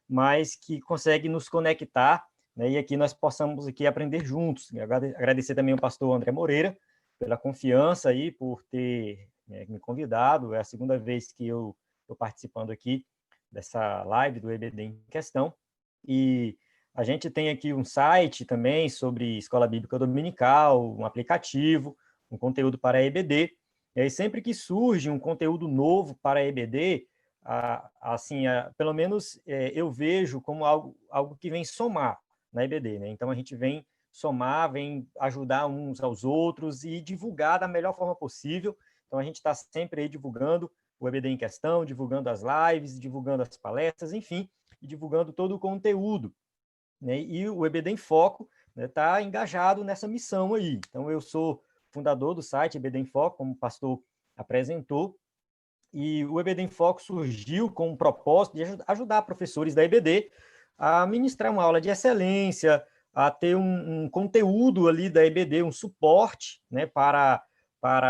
mas que consegue nos conectar, né, e aqui nós possamos aqui aprender juntos. Agradecer também ao pastor André Moreira pela confiança aí, por ter me convidado. É a segunda vez que eu estou participando aqui dessa live do EBD em Questão. E a gente tem aqui um site também sobre Escola Bíblica Dominical, um aplicativo, um conteúdo para a EBD. E aí, sempre que surge um conteúdo novo para a EBD, assim, pelo menos eu vejo como algo que vem somar na EBD, né? Então, a gente vem somar, vem ajudar uns aos outros e divulgar da melhor forma possível. Então, a gente está sempre aí divulgando o EBD em Questão, divulgando as lives, divulgando as palestras, enfim, e divulgando todo o conteúdo, né? E o EBD em Foco está, né, engajado nessa missão aí. Então, eu sou fundador do site EBD em Foco, como o pastor apresentou, e o EBD em Foco surgiu com o propósito de ajudar professores da EBD a ministrar uma aula de excelência, a ter um conteúdo ali da EBD, um suporte, né, para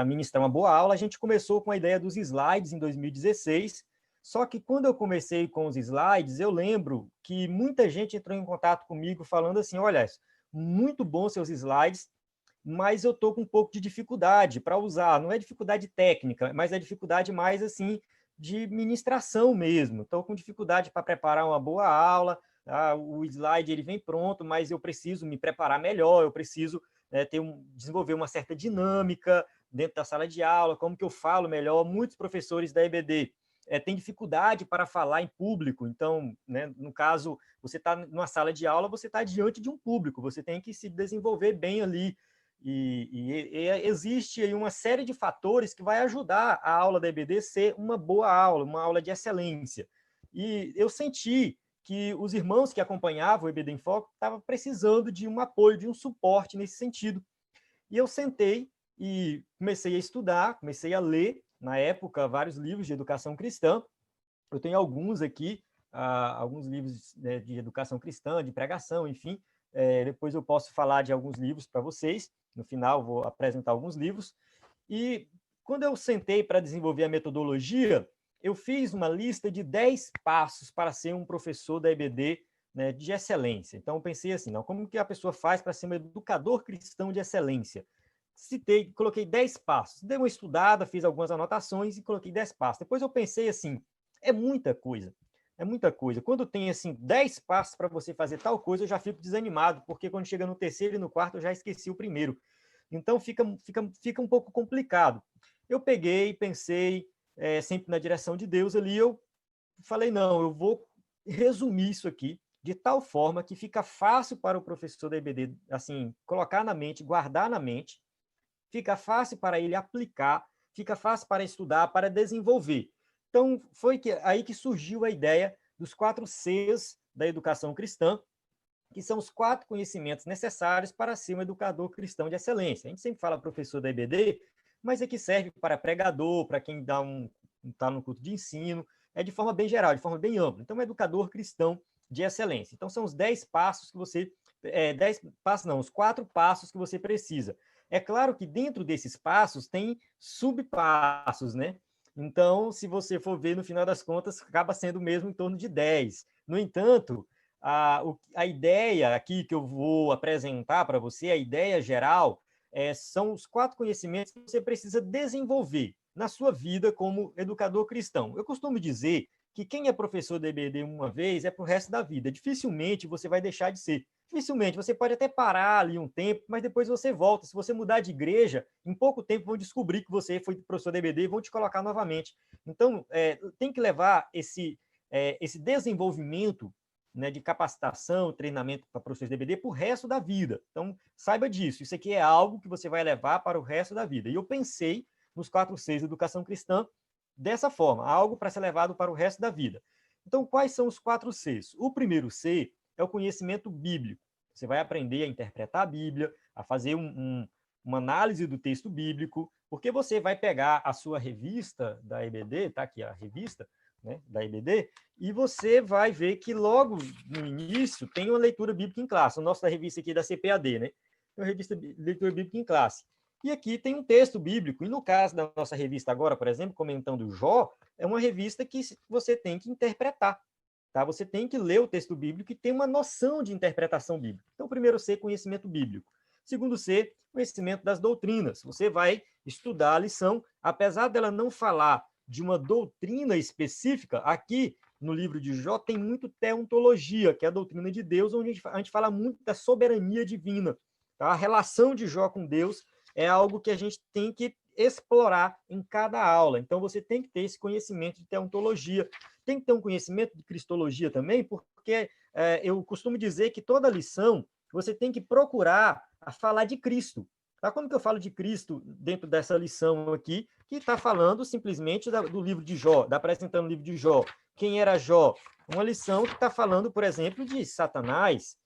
ministrar uma boa aula. A gente começou com a ideia dos slides em 2016, só que quando eu comecei com os slides, eu lembro que muita gente entrou em contato comigo falando assim, olha, muito bom seus slides, mas eu estou com um pouco de dificuldade para usar. Não é dificuldade técnica, mas é dificuldade mais assim de ministração mesmo. Estou com dificuldade para preparar uma boa aula. O slide ele vem pronto, mas eu preciso me preparar melhor, eu preciso desenvolver uma certa dinâmica dentro da sala de aula, como que eu falo melhor. Muitos professores da EBD têm dificuldade para falar em público. Então, né, no caso, você está numa sala de aula, você está diante de um público, você tem que se desenvolver bem ali. E existe aí uma série de fatores que vai ajudar a aula da EBD ser uma boa aula, uma aula de excelência. E eu senti que os irmãos que acompanhavam o EBD em Foco estavam precisando de um apoio, de um suporte nesse sentido. E eu sentei e comecei a estudar, comecei a ler, na época, vários livros de educação cristã. Eu tenho alguns aqui, alguns livros, né, de educação cristã, de pregação, enfim. Depois eu posso falar de alguns livros para vocês. No final, vou apresentar alguns livros. E quando eu sentei para desenvolver a metodologia, eu fiz uma lista de 10 passos para ser um professor da EBD, né, de excelência. Então, eu pensei assim, não, como que a pessoa faz para ser um educador cristão de excelência? Coloquei 10 passos. Dei uma estudada, fiz algumas anotações e coloquei 10 passos. Depois eu pensei assim, é muita coisa. É muita coisa. Quando tem assim 10 passos para você fazer tal coisa, eu já fico desanimado, porque quando chega no terceiro e no quarto, eu já esqueci o primeiro. Então, fica um pouco complicado. Eu peguei, pensei, sempre na direção de Deus ali, eu falei, não, eu vou resumir isso aqui de tal forma que fica fácil para o professor da EBD, assim, colocar na mente, guardar na mente, fica fácil para ele aplicar, fica fácil para estudar, para desenvolver. Então, foi aí que surgiu a ideia dos 4 Cs da educação cristã, que são os 4 conhecimentos necessários para ser um educador cristão de excelência. A gente sempre fala professor da EBD, mas aqui serve para pregador, para quem está no culto de ensino, de forma bem geral, de forma bem ampla. Então, educador cristão de excelência. Então, são os 10 passos que você... 10 passos não, os 4 passos que você precisa. É claro que dentro desses passos tem subpassos, né? Então, se você for ver, no final das contas, acaba sendo mesmo em torno de 10. No entanto, a ideia aqui que eu vou apresentar para você, a ideia geral, são os 4 conhecimentos que você precisa desenvolver na sua vida como educador cristão. Eu costumo dizer que quem é professor da EBD uma vez é para o resto da vida. Dificilmente você vai deixar de ser. Dificilmente, você pode até parar ali um tempo, mas depois você volta. Se você mudar de igreja, em pouco tempo vão descobrir que você foi professor da EBD e vão te colocar novamente. Então, tem que levar esse desenvolvimento, né, de capacitação, treinamento para professores de EBD para o resto da vida. Então, saiba disso. Isso aqui é algo que você vai levar para o resto da vida. E eu pensei nos 4 Cs da educação cristã dessa forma, algo para ser levado para o resto da vida. Então, quais são os 4 Cs? O primeiro C é o conhecimento bíblico. Você vai aprender a interpretar a Bíblia, a fazer uma análise do texto bíblico, porque você vai pegar a sua revista da EBD, tá aqui a revista, né, da EBD, e você vai ver que logo no início tem uma leitura bíblica em classe. O nosso da revista aqui é da CPAD, né? Tem uma revista de leitura bíblica em classe. E aqui tem um texto bíblico, e no caso da nossa revista agora, por exemplo, comentando Jó, é uma revista que você tem que interpretar. tá? Você tem que ler o texto bíblico e ter uma noção de interpretação bíblica. Então, primeiro C, conhecimento bíblico. Segundo C, conhecimento das doutrinas. Você vai estudar a lição, apesar dela não falar de uma doutrina específica, aqui no livro de Jó tem muito teontologia, que é a doutrina de Deus, onde a gente fala muito da soberania divina. Tá? A relação de Jó com Deus é algo que a gente tem que explorar em cada aula. Então, você tem que ter esse conhecimento de teontologia. Tem que ter um conhecimento de cristologia também, porque eu costumo dizer que toda lição você tem que procurar falar de Cristo. Tá? Como que eu falo de Cristo dentro dessa lição aqui, que está falando simplesmente do livro de Jó, está apresentando o livro de Jó. Quem era Jó? Uma lição que está falando, por exemplo, de Satanás.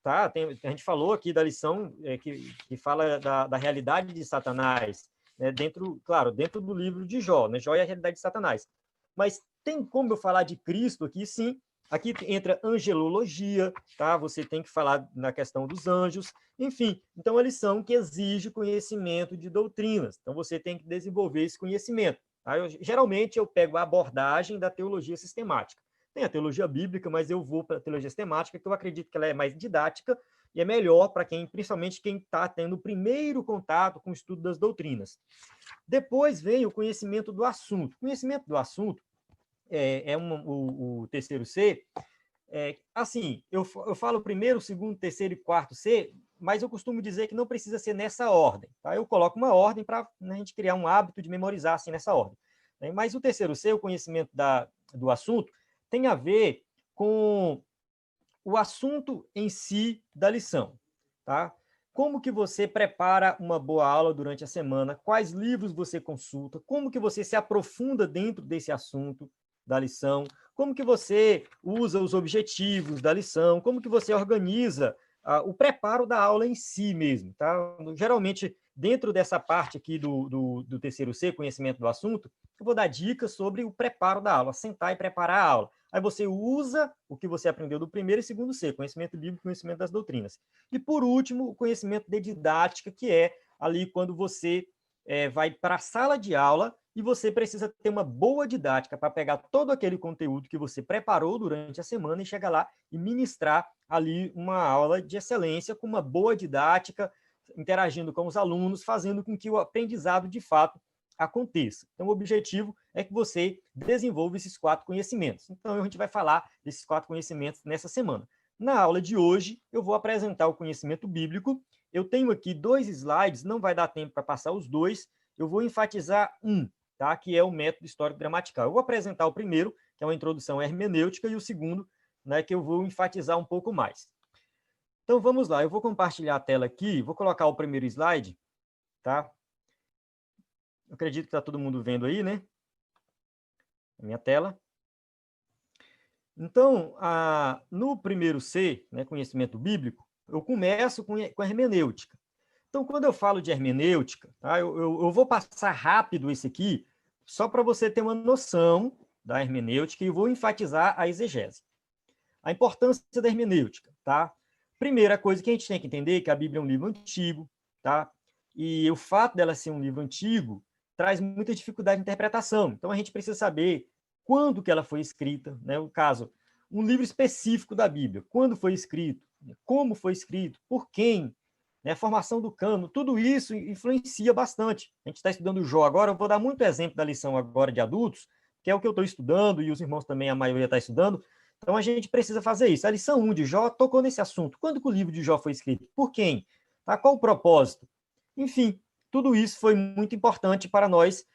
Tá? A gente falou aqui da lição que fala da realidade de Satanás, né? Dentro do livro de Jó, né? Jó é a realidade de Satanás. Mas tem como eu falar de Cristo aqui? Sim. Aqui entra angelologia, tá? Você tem que falar na questão dos anjos, enfim. Então, é uma lição que exige conhecimento de doutrinas. Então, você tem que desenvolver esse conhecimento. Tá? Geralmente, eu pego a abordagem da teologia sistemática. Tem a teologia bíblica, mas eu vou para a teologia sistemática, que eu acredito que ela é mais didática e é melhor para principalmente quem está tendo o primeiro contato com o estudo das doutrinas. Depois vem o conhecimento do assunto. O conhecimento do assunto o terceiro C. Assim, eu falo primeiro, segundo, terceiro e quarto C, mas eu costumo dizer que não precisa ser nessa ordem. Tá? Eu coloco uma ordem para a gente criar um hábito de memorizar assim nessa ordem. Né? Mas o terceiro C, o conhecimento do assunto, tem a ver com o assunto em si da lição. Tá? Como que você prepara uma boa aula durante a semana, quais livros você consulta, como que você se aprofunda dentro desse assunto da lição, como que você usa os objetivos da lição, como que você organiza o preparo da aula em si mesmo. Tá? Geralmente, dentro dessa parte aqui do terceiro C, conhecimento do assunto, eu vou dar dicas sobre o preparo da aula, sentar e preparar a aula. Aí você usa o que você aprendeu do primeiro e segundo C, conhecimento bíblico, conhecimento das doutrinas. E, por último, o conhecimento de didática, que é ali quando você vai para a sala de aula e você precisa ter uma boa didática para pegar todo aquele conteúdo que você preparou durante a semana e chegar lá e ministrar ali uma aula de excelência com uma boa didática, interagindo com os alunos, fazendo com que o aprendizado, de fato, aconteça. Então, o objetivo é que você desenvolva esses 4 conhecimentos. Então, a gente vai falar desses 4 conhecimentos nessa semana. Na aula de hoje, eu vou apresentar o conhecimento bíblico. Eu tenho aqui 2 slides, não vai dar tempo para passar os 2. Eu vou enfatizar um, tá? Que é o método histórico-gramatical. Eu vou apresentar o primeiro, que é uma introdução à hermenêutica, e o segundo, né, que eu vou enfatizar um pouco mais. Então, vamos lá. Eu vou compartilhar a tela aqui, vou colocar o primeiro slide, tá? Eu acredito que está todo mundo vendo aí, né? A minha tela. Então, no primeiro C, né, conhecimento bíblico, eu começo com a hermenêutica. Então, quando eu falo de hermenêutica, tá, eu vou passar rápido esse aqui, só para você ter uma noção da hermenêutica, e vou enfatizar a exegese. A importância da hermenêutica, tá? Primeira coisa que a gente tem que entender é que a Bíblia é um livro antigo, tá? E o fato dela ser um livro antigo traz muita dificuldade de interpretação. Então, a gente precisa saber quando que ela foi escrita, né? No caso, um livro específico da Bíblia, quando foi escrito, como foi escrito, por quem, né? A formação do cano, tudo isso influencia bastante. A gente está estudando Jó agora, eu vou dar muito exemplo da lição agora de adultos, que é o que eu estou estudando, e os irmãos também, a maioria está estudando. Então, a gente precisa fazer isso. A lição 1 de Jó tocou nesse assunto. Quando que o livro de Jó foi escrito? Por quem? Tá? Qual o propósito? Enfim, tudo isso foi muito importante para nós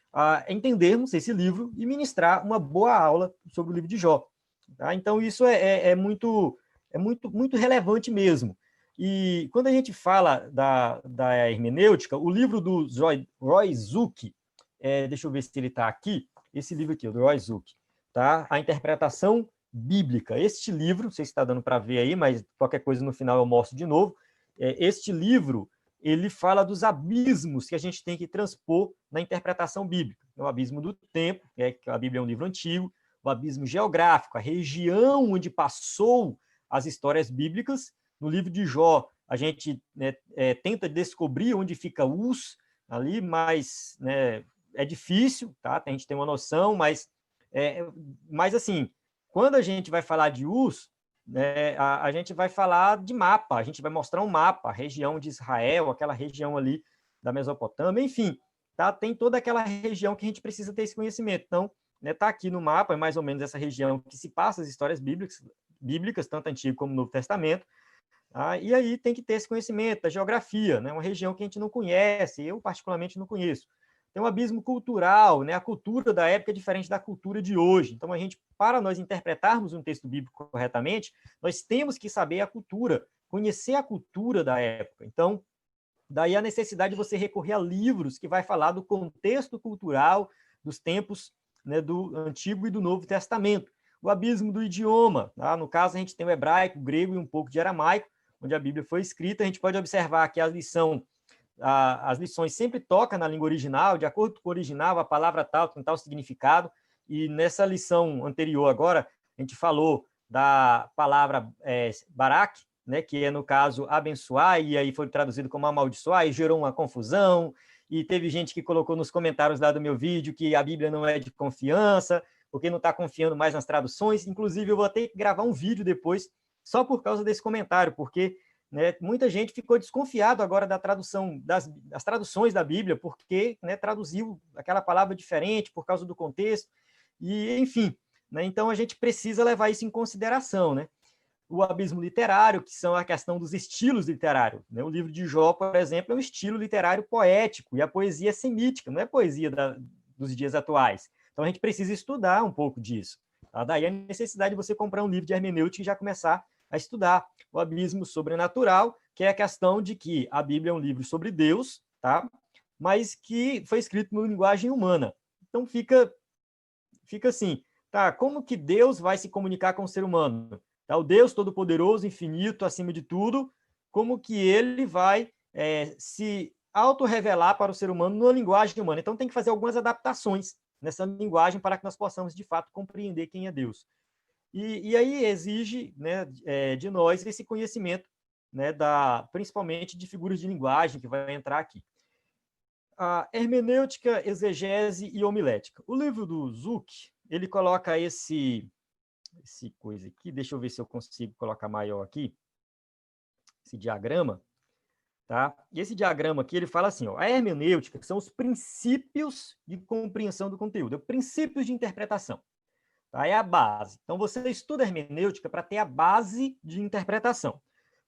entendermos esse livro e ministrar uma boa aula sobre o livro de Jó. Tá? Então, isso é muito relevante mesmo. E quando a gente fala da hermenêutica, o livro do Roy Zuck, deixa eu ver se ele está aqui, esse livro aqui, o do Roy Zuck, tá? A interpretação bíblica. Este livro, não sei se está dando para ver aí, mas qualquer coisa no final eu mostro de novo. Este livro, ele fala dos abismos que a gente tem que transpor na interpretação bíblica. O abismo do tempo, que a Bíblia é um livro antigo, o abismo geográfico, a região onde passou as histórias bíblicas. No livro de Jó, a gente tenta descobrir onde fica Uz ali, mas é difícil, tá? A gente tem uma noção, mas assim, Quando a gente vai falar de Uz, né, a gente vai falar de mapa, a gente vai mostrar um mapa, a região de Israel, aquela região ali da Mesopotâmia, enfim, tá? Tem toda aquela região que a gente precisa ter esse conhecimento. Então, né, tá aqui no mapa, é mais ou menos essa região que se passa as histórias bíblicas tanto Antigo como Novo Testamento. E aí tem que ter esse conhecimento da geografia, né? Uma região que a gente não conhece, eu particularmente não conheço. Tem um abismo cultural, né? A cultura da época é diferente da cultura de hoje. Então, para nós interpretarmos um texto bíblico corretamente, nós temos que saber a cultura, conhecer a cultura da época. Então, daí a necessidade de você recorrer a livros que vai falar do contexto cultural dos tempos, né, do Antigo e do Novo Testamento. O abismo do idioma, tá? No caso, a gente tem o hebraico, o grego e um pouco de aramaico, onde a Bíblia foi escrita. A gente pode observar que as lições sempre tocam na língua original, de acordo com o original, a palavra tal tem tal significado, e nessa lição anterior agora, a gente falou da palavra barak, né, que é, no caso, abençoar, e aí foi traduzido como amaldiçoar, e gerou uma confusão, e teve gente que colocou nos comentários lá do meu vídeo que a Bíblia não é de confiança, porque não está confiando mais nas traduções. Inclusive, eu vou ter que gravar um vídeo depois, só por causa desse comentário, porque, né, muita gente ficou desconfiado agora da tradução, das traduções da Bíblia, porque, né, traduziu aquela palavra diferente por causa do contexto, e enfim, né, então a gente precisa levar isso em consideração, né? O abismo literário, que são a questão dos estilos literários, né? O livro de Jó, por exemplo, é um estilo literário poético, e a poesia é semítica, não é poesia dos dias atuais. Então a gente precisa estudar um pouco disso. Tá? Daí a necessidade de você comprar um livro de hermenêutica e já começar a estudar o abismo sobrenatural, que é a questão de que a Bíblia é um livro sobre Deus, tá? Mas que foi escrito em linguagem humana. Então fica assim, tá? Como que Deus vai se comunicar com o ser humano? Tá? O Deus Todo-Poderoso, infinito, acima de tudo, como que ele vai se auto-revelar para o ser humano numa linguagem humana? Então tem que fazer algumas adaptações nessa linguagem para que nós possamos, de fato, compreender quem é Deus. E aí exige, né, de nós esse conhecimento, né, principalmente de figuras de linguagem, que vai entrar aqui. A hermenêutica, exegese e homilética. O livro do Zuck, ele coloca esse coisa aqui, deixa eu ver se eu consigo colocar maior aqui, esse diagrama, tá? E esse diagrama aqui, ele fala assim, ó, a hermenêutica são os princípios de compreensão do conteúdo, princípios de interpretação. Tá? É a base. Então, você estuda hermenêutica para ter a base de interpretação.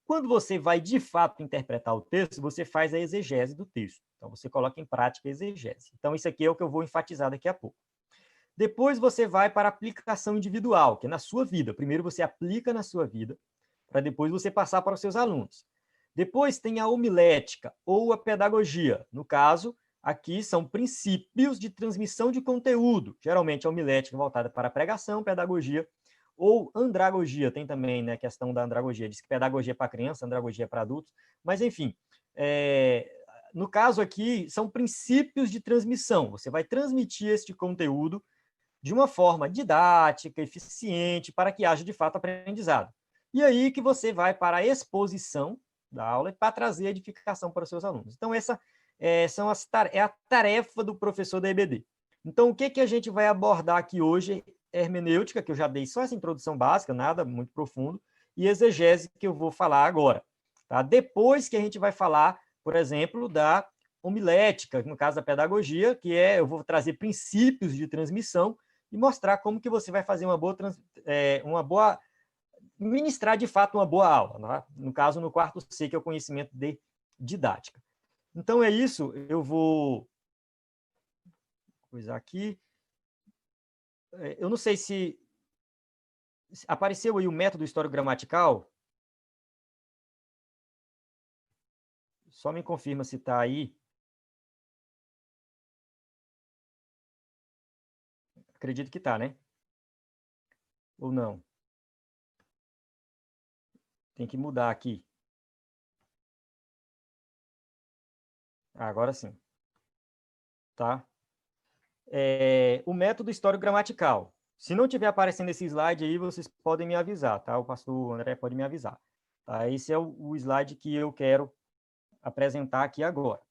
Quando você vai, de fato, interpretar o texto, você faz a exegese do texto. Então, você coloca em prática a exegese. Então, isso aqui é o que eu vou enfatizar daqui a pouco. Depois, você vai para a aplicação individual, que é na sua vida. Primeiro, você aplica na sua vida, para depois você passar para os seus alunos. Depois, tem a homilética, ou a pedagogia. No caso, aqui são princípios de transmissão de conteúdo. Geralmente, a homilética voltada para a pregação, pedagogia, ou andragogia, tem também, né, a questão da andragogia, diz que pedagogia é para criança, andragogia é para adultos, mas enfim, no caso aqui, são princípios de transmissão, você vai transmitir este conteúdo de uma forma didática, eficiente, para que haja de fato aprendizado. E aí que você vai para a exposição da aula para trazer edificação para os seus alunos. Então, essa é a tarefa do professor da EBD. Então, o que a gente vai abordar aqui hoje? Hermenêutica, que eu já dei só essa introdução básica, nada muito profundo, e exegese, que eu vou falar agora. Tá? Depois que a gente vai falar, por exemplo, da homilética, no caso da pedagogia, que eu vou trazer princípios de transmissão e mostrar como que você vai fazer uma boa ministrar de fato uma boa aula, né? No caso, no quarto C, que é o conhecimento de didática. Então é isso, eu vou coisar aqui. Eu não sei se apareceu aí o método historiogramatical. Só me confirma se está aí. Acredito que está, né? Ou não? Tem que mudar aqui. Agora sim. Tá? O método historiogramatical. Se não estiver aparecendo esse slide aí, vocês podem me avisar, tá? O pastor André pode me avisar. Tá? Esse é o slide que eu quero apresentar aqui agora.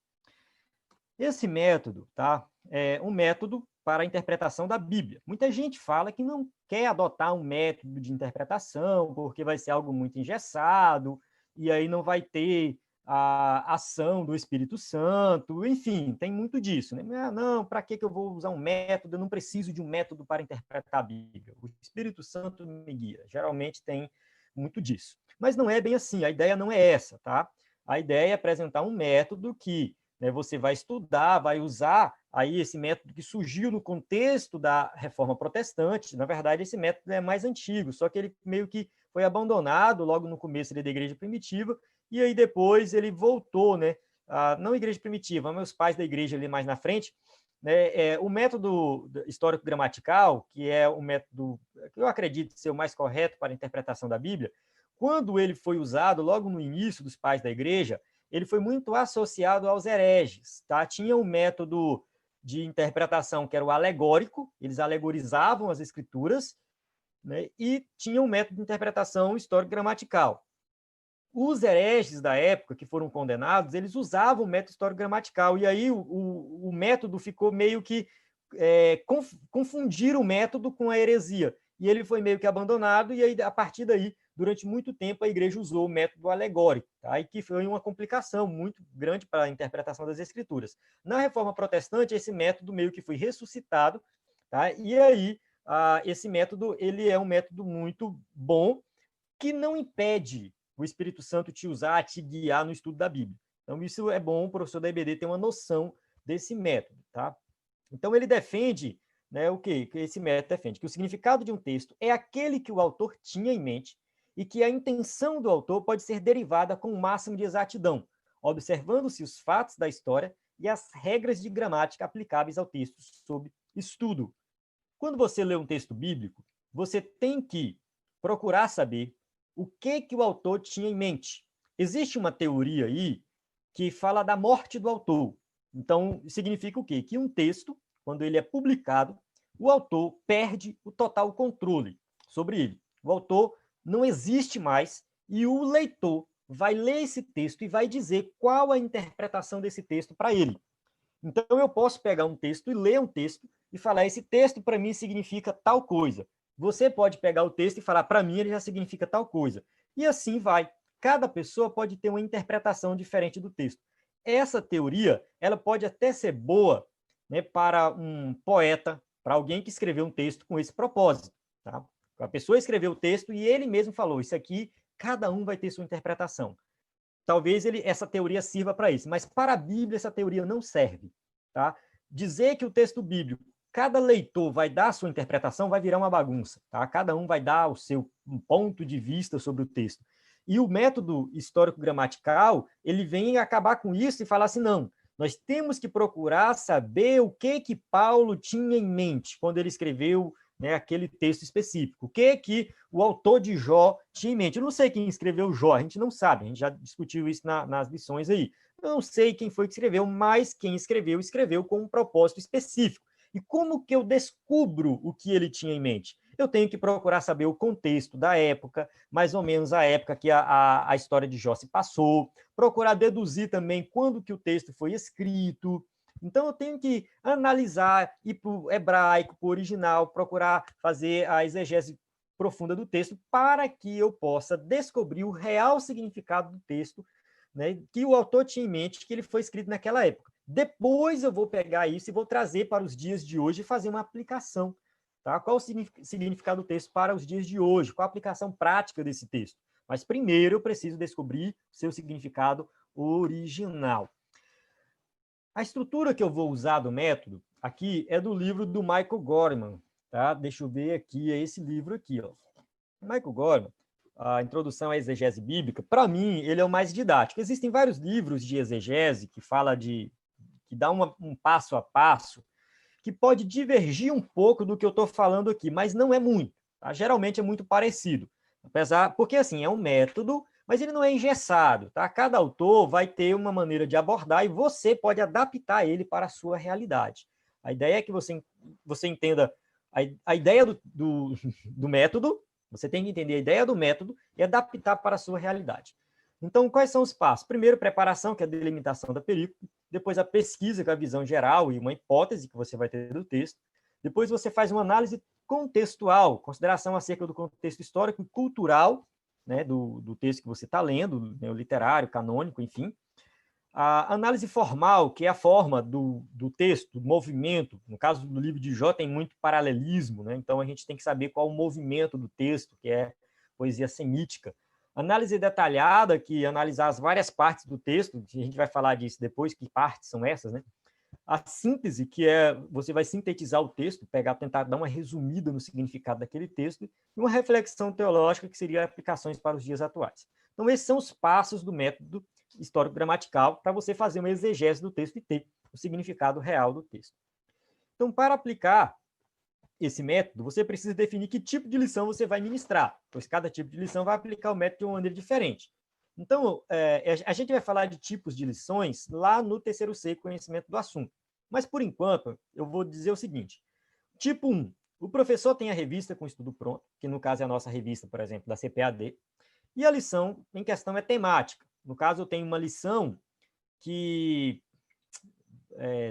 Esse método, tá? É um método para a interpretação da Bíblia. Muita gente fala que não quer adotar um método de interpretação, porque vai ser algo muito engessado, e aí não vai ter a ação do Espírito Santo, enfim, tem muito disso, né? Não, para que eu vou usar um método? Eu não preciso de um método para interpretar a Bíblia. O Espírito Santo me guia. Geralmente tem muito disso. Mas não é bem assim, a ideia não é essa, tá? A ideia é apresentar um método que, né, você vai estudar, vai usar aí esse método que surgiu no contexto da Reforma Protestante. Na verdade, esse método é mais antigo, só que ele meio que foi abandonado logo no começo da Igreja Primitiva, e aí depois ele voltou, né? Não Igreja Primitiva, mas os pais da Igreja ali mais na frente, né? O método histórico-gramatical, que é o método que eu acredito ser o mais correto para a interpretação da Bíblia, quando ele foi usado logo no início dos pais da Igreja, ele foi muito associado aos hereges, tá? Tinha um método de interpretação que era o alegórico, eles alegorizavam as escrituras, né? E tinha um método de interpretação histórico-gramatical. Os hereges da época, que foram condenados, eles usavam o método histórico-gramatical, e aí o método ficou meio que confundir o método com a heresia, e ele foi meio que abandonado, e aí, a partir daí, durante muito tempo, a igreja usou o método alegórico, tá? E que foi uma complicação muito grande para a interpretação das escrituras. Na Reforma Protestante, esse método meio que foi ressuscitado, tá? E aí, esse método ele é um método muito bom, que não impede o Espírito Santo te usar, te guiar no estudo da Bíblia. Então, isso é bom o professor da EBD ter uma noção desse método, tá? Então, ele defende, né, o quê? Que esse método defende que o significado de um texto é aquele que o autor tinha em mente e que a intenção do autor pode ser derivada com o máximo de exatidão, observando-se os fatos da história e as regras de gramática aplicáveis ao texto sob estudo. Quando você lê um texto bíblico, você tem que procurar saber o que o autor tinha em mente. Existe uma teoria aí que fala da morte do autor. Então, significa o quê? Que um texto, quando ele é publicado, o autor perde o total controle sobre ele. O autor não existe mais e o leitor vai ler esse texto e vai dizer qual a interpretação desse texto para ele. Então, eu posso pegar um texto e ler um texto e falar, esse texto para mim significa tal coisa. Você pode pegar o texto e falar, para mim ele já significa tal coisa. E assim vai. Cada pessoa pode ter uma interpretação diferente do texto. Essa teoria, ela pode até ser boa, né, para um poeta, para alguém que escreveu um texto com esse propósito. Tá? A pessoa escreveu o texto e ele mesmo falou, isso aqui, cada um vai ter sua interpretação. Talvez essa teoria sirva para isso, mas para a Bíblia essa teoria não serve. Tá? Dizer que o texto bíblico, cada leitor vai dar a sua interpretação, vai virar uma bagunça. Tá? Cada um vai dar o seu ponto de vista sobre o texto. E o método histórico-gramatical, ele vem acabar com isso e falar assim, não, nós temos que procurar saber o que Paulo tinha em mente quando ele escreveu, né, aquele texto específico. O que o autor de Jó tinha em mente? Eu não sei quem escreveu Jó, a gente não sabe, a gente já discutiu isso nas lições aí. Eu não sei quem foi que escreveu, mas quem escreveu, escreveu com um propósito específico. E como que eu descubro o que ele tinha em mente? Eu tenho que procurar saber o contexto da época, mais ou menos a época que a história de Jó se passou, procurar deduzir também quando que o texto foi escrito. Então, eu tenho que analisar, ir para o hebraico, para o original, procurar fazer a exegese profunda do texto para que eu possa descobrir o real significado do texto, né, que o autor tinha em mente que ele foi escrito naquela época. Depois eu vou pegar isso e vou trazer para os dias de hoje e fazer uma aplicação. Tá? Qual o significado do texto para os dias de hoje? Qual a aplicação prática desse texto? Mas primeiro eu preciso descobrir o seu significado original. A estrutura que eu vou usar do método aqui é do livro do Michael Gorman. Tá? Deixa eu ver aqui, é esse livro aqui. Ó. Michael Gorman, a Introdução à Exegese Bíblica, para mim, ele é o mais didático. Existem vários livros de exegese que dá um passo a passo, que pode divergir um pouco do que eu estou falando aqui, mas não é muito. Tá? Geralmente é muito parecido. Porque assim, é um método, mas ele não é engessado. Tá? Cada autor vai ter uma maneira de abordar e você pode adaptar ele para a sua realidade. A ideia é que você entenda a ideia do método, você tem que entender a ideia do método e adaptar para a sua realidade. Então, quais são os passos? Primeiro, preparação, que é a delimitação da perícope. Depois, a pesquisa, com a visão geral e uma hipótese que você vai ter do texto. Depois você faz uma análise contextual, consideração acerca do contexto histórico e cultural, né, do texto que você está lendo, né, o literário, canônico, enfim. A análise formal, que é a forma do texto, do movimento. No caso do livro de Jó, tem muito paralelismo, né? Então a gente tem que saber qual o movimento do texto, que é poesia semítica. Análise detalhada, que é analisar as várias partes do texto, a gente vai falar disso depois, que partes são essas, né? A síntese, que é você vai sintetizar o texto, tentar dar uma resumida no significado daquele texto, e uma reflexão teológica, que seria aplicações para os dias atuais. Então, esses são os passos do método histórico-gramatical para você fazer uma exegese do texto e ter o significado real do texto. Então, para aplicar esse método, você precisa definir que tipo de lição você vai ministrar, pois cada tipo de lição vai aplicar o método de uma maneira diferente. Então, a gente vai falar de tipos de lições lá no terceiro C, conhecimento do assunto. Mas, por enquanto, eu vou dizer o seguinte. Tipo 1, o professor tem a revista com estudo pronto, que no caso é a nossa revista, por exemplo, da CPAD, e a lição em questão é temática. No caso, eu tenho uma lição que...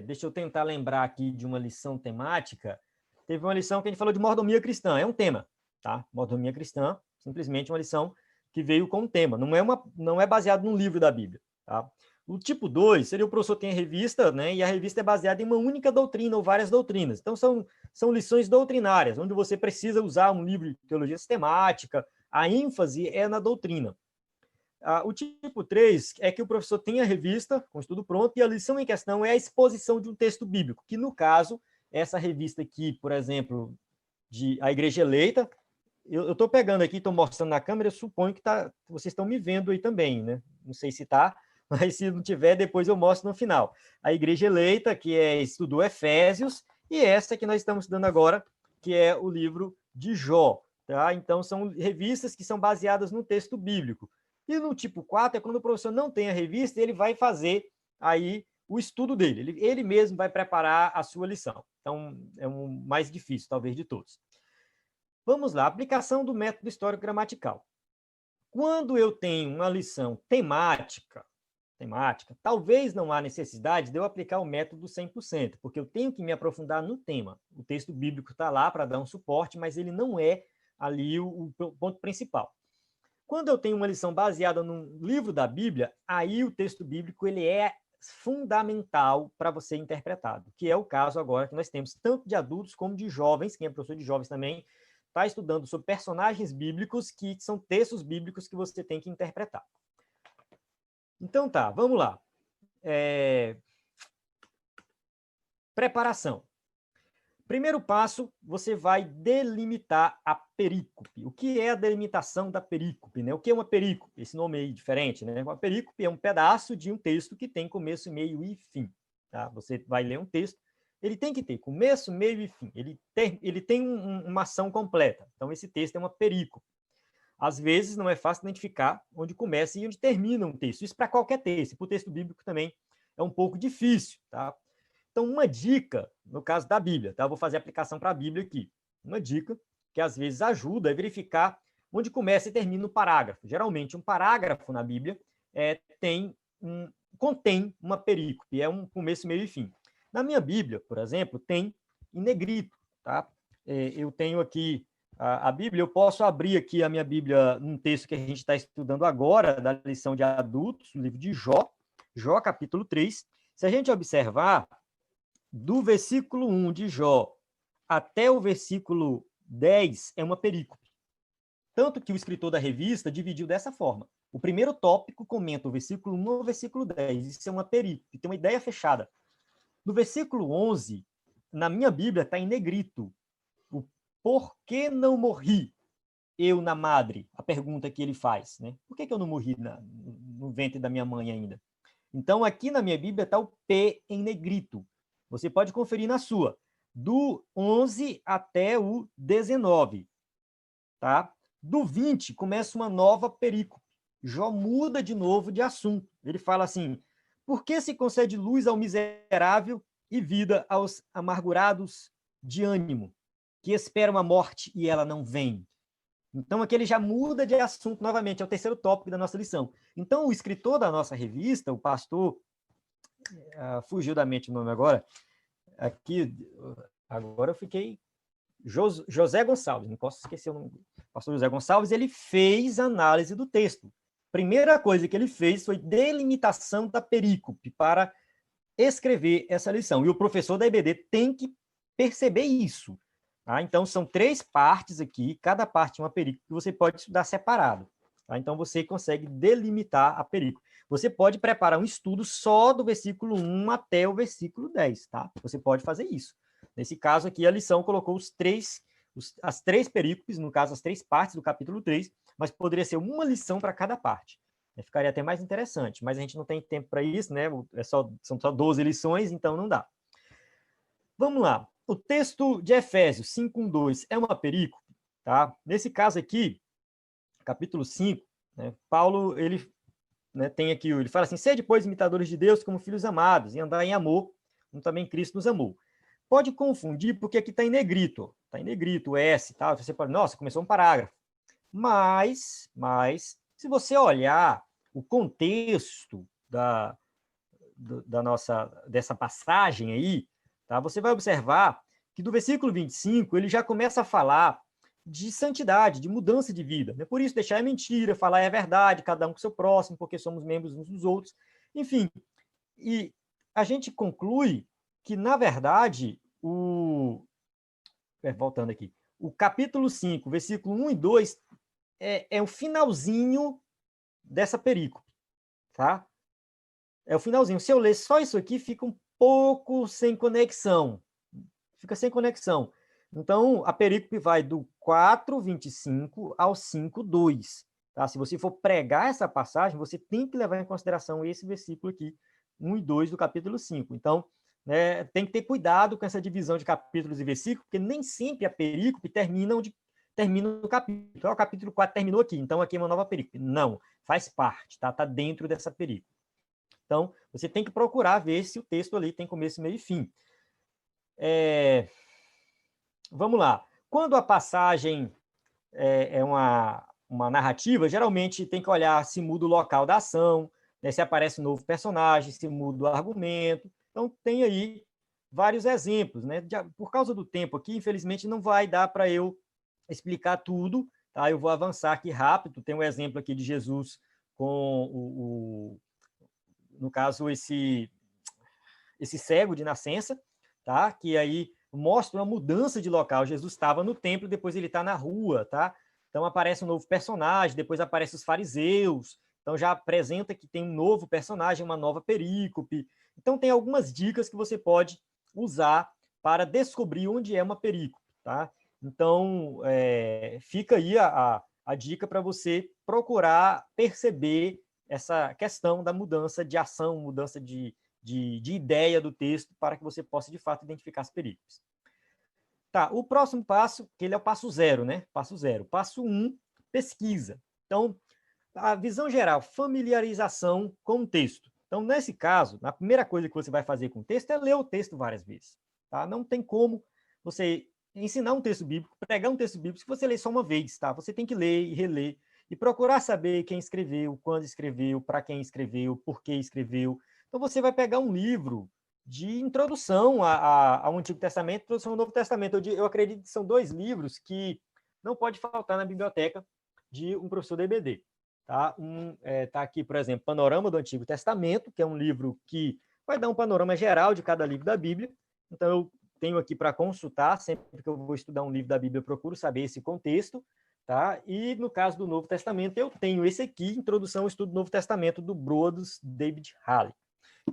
deixa eu tentar lembrar aqui de uma lição temática. Teve uma lição que a gente falou de mordomia cristã, é um tema, tá? Mordomia cristã, simplesmente uma lição que veio com um tema, não é baseado num livro da Bíblia, tá? O tipo 2 seria o professor tem a revista, né? E a revista é baseada em uma única doutrina ou várias doutrinas. Então, são lições doutrinárias, onde você precisa usar um livro de teologia sistemática, a ênfase é na doutrina. O tipo 3 é que o professor tem a revista com estudo pronto e a lição em questão é a exposição de um texto bíblico, que no caso, essa revista aqui, por exemplo, de A Igreja Eleita, eu estou pegando aqui, estou mostrando na câmera, eu suponho que vocês estão me vendo aí também, né? Não sei se está, mas se não tiver, depois eu mostro no final. A Igreja Eleita, que estudou Efésios, e essa que nós estamos estudando agora, que é o livro de Jó. Tá? Então, são revistas que são baseadas no texto bíblico. E no tipo 4 é quando o professor não tem a revista, ele vai fazer aí o estudo dele. Ele mesmo vai preparar a sua lição. Então, é o mais difícil, talvez, de todos. Vamos lá, aplicação do método histórico-gramatical. Quando eu tenho uma lição temática, talvez não há necessidade de eu aplicar o método 100%, porque eu tenho que me aprofundar no tema. O texto bíblico está lá para dar um suporte, mas ele não é ali o ponto principal. Quando eu tenho uma lição baseada num livro da Bíblia, aí o texto bíblico ele é fundamental para você interpretado, que é o caso agora que nós temos tanto de adultos como de jovens, quem é professor de jovens também, está estudando sobre personagens bíblicos que são textos bíblicos que você tem que interpretar. Então tá, vamos lá. Preparação. Primeiro passo, você vai delimitar a perícope. O que é a delimitação da perícope? Né? O que é uma perícope? Esse nome aí diferente, né? Uma perícope é um pedaço de um texto que tem começo, meio e fim. Tá? Você vai ler um texto, ele tem que ter começo, meio e fim. Ele tem uma ação completa. Então, esse texto é uma perícope. Às vezes, não é fácil identificar onde começa e onde termina um texto. Isso para qualquer texto. Para o texto bíblico também é um pouco difícil. Tá? Então, uma dica, no caso da Bíblia, tá? Eu vou fazer a aplicação para a Bíblia aqui. Uma dica que às vezes ajuda a verificar onde começa e termina o parágrafo. Geralmente, um parágrafo na Bíblia contém uma perícope, é um começo, meio e fim. Na minha Bíblia, por exemplo, tem em negrito. Tá? Eu tenho aqui a Bíblia, eu posso abrir aqui a minha Bíblia num texto que a gente está estudando agora, da lição de adultos, o livro de Jó, Jó capítulo 3. Se a gente observar, do versículo 1 de Jó até o versículo 10 é uma perícope. Tanto que o escritor da revista dividiu dessa forma. O primeiro tópico comenta o versículo 1 ao versículo 10. Isso é uma perícope, tem uma ideia fechada. No versículo 11, na minha Bíblia, está em negrito. O por que não morri eu na madre? A pergunta que ele faz. Né? Por que eu não morri no ventre da minha mãe ainda? Então, aqui na minha Bíblia está o P em negrito. Você pode conferir na sua. Do 11 até o 19. Tá? Do 20, começa uma nova perícope. Jó muda de novo de assunto. Ele fala assim, por que se concede luz ao miserável e vida aos amargurados de ânimo, que esperam a morte e ela não vem? Então, aqui ele já muda de assunto novamente, é o terceiro tópico da nossa lição. Então, o escritor da nossa revista, o pastor, fugiu da mente o nome agora, aqui, Agora eu fiquei... José Gonçalves, não posso esquecer o nome dele. O pastor José Gonçalves, ele fez análise do texto. Primeira coisa que ele fez foi delimitação da perícope para escrever essa lição. E o professor da EBD tem que perceber isso. Tá? Então, são 3 partes aqui, cada parte uma perícope que você pode estudar separado. Tá? Então, você consegue delimitar a perícope. Você pode preparar um estudo só do versículo 1 até o versículo 10. Tá? Você pode fazer isso. Nesse caso aqui, a lição colocou as 3 perícopes, no caso, as 3 partes do capítulo 3, mas poderia ser uma lição para cada parte. Ficaria até mais interessante, mas a gente não tem tempo para isso, né? São só 12 lições, então não dá. Vamos lá. O texto de Efésios 5:1-2 é uma perícope, tá? Nesse caso aqui, capítulo 5, né, Paulo, ele, né, tem aqui, ele fala assim: sede, pois, imitadores de Deus como filhos amados, e andar em amor, como também Cristo nos amou. Pode confundir, porque aqui está em negrito, o S, tá? Você pode, nossa, começou um parágrafo. Mas, se você olhar o contexto dessa passagem aí, tá? Você vai observar que do versículo 25 ele já começa a falar de santidade, de mudança de vida. Né? Por isso, deixar é mentira, falar é verdade, cada um com seu próximo, porque somos membros uns dos outros. Enfim, e a gente conclui que, na verdade, voltando aqui, o capítulo 5, versículo 1 e 2, é o finalzinho dessa perícope, tá? É o finalzinho. Se eu ler só isso aqui, fica um pouco sem conexão. Fica sem conexão. Então, a perícope vai do 4:25 ao 5:2. Tá? Se você for pregar essa passagem, você tem que levar em consideração esse versículo aqui, 1 e 2 do capítulo 5. Então, né, tem que ter cuidado com essa divisão de capítulos e versículos, porque nem sempre a perícope termina no capítulo. O capítulo 4 terminou aqui, então aqui é uma nova perícope. Não, faz parte, tá dentro dessa perícope. Então, você tem que procurar ver se o texto ali tem começo, meio e fim. Vamos lá. Quando a passagem é uma narrativa, geralmente tem que olhar se muda o local da ação, né, se aparece um novo personagem, se muda o argumento. Então, tem aí vários exemplos. Né? Por causa do tempo aqui, infelizmente, não vai dar para eu explicar tudo. Tá? Eu vou avançar aqui rápido. Tem um exemplo aqui de Jesus com no caso, esse cego de nascença, tá? Que aí mostra uma mudança de local. Jesus estava no templo, depois ele está na rua, tá? Então aparece um novo personagem, depois aparecem os fariseus, então já apresenta que tem um novo personagem, uma nova perícope. Então tem algumas dicas que você pode usar para descobrir onde é uma perícope, tá? Então fica aí a dica para você procurar perceber essa questão da mudança de ação, mudança de ideia do texto, para que você possa, de fato, identificar as perícopes. Tá, o próximo passo, que ele é o passo 0, né? Passo 0. Passo 1, pesquisa. Então, a visão geral, familiarização com o texto. Então, nesse caso, a primeira coisa que você vai fazer com o texto é ler o texto várias vezes. Tá? Não tem como você ensinar um texto bíblico, pregar um texto bíblico, se você ler só uma vez. Tá? Você tem que ler e reler, e procurar saber quem escreveu, quando escreveu, para quem escreveu, por que escreveu. Então, você vai pegar um livro de introdução ao Antigo Testamento, introdução ao Novo Testamento. Eu acredito que são 2 livros que não pode faltar na biblioteca de um professor da EBD. Tá? Tá aqui, por exemplo, Panorama do Antigo Testamento, que é um livro que vai dar um panorama geral de cada livro da Bíblia. Então, eu tenho aqui para consultar, sempre que eu vou estudar um livro da Bíblia, eu procuro saber esse contexto. Tá? E no caso do Novo Testamento, eu tenho esse aqui, Introdução ao Estudo do Novo Testamento, do Brodus David Halley.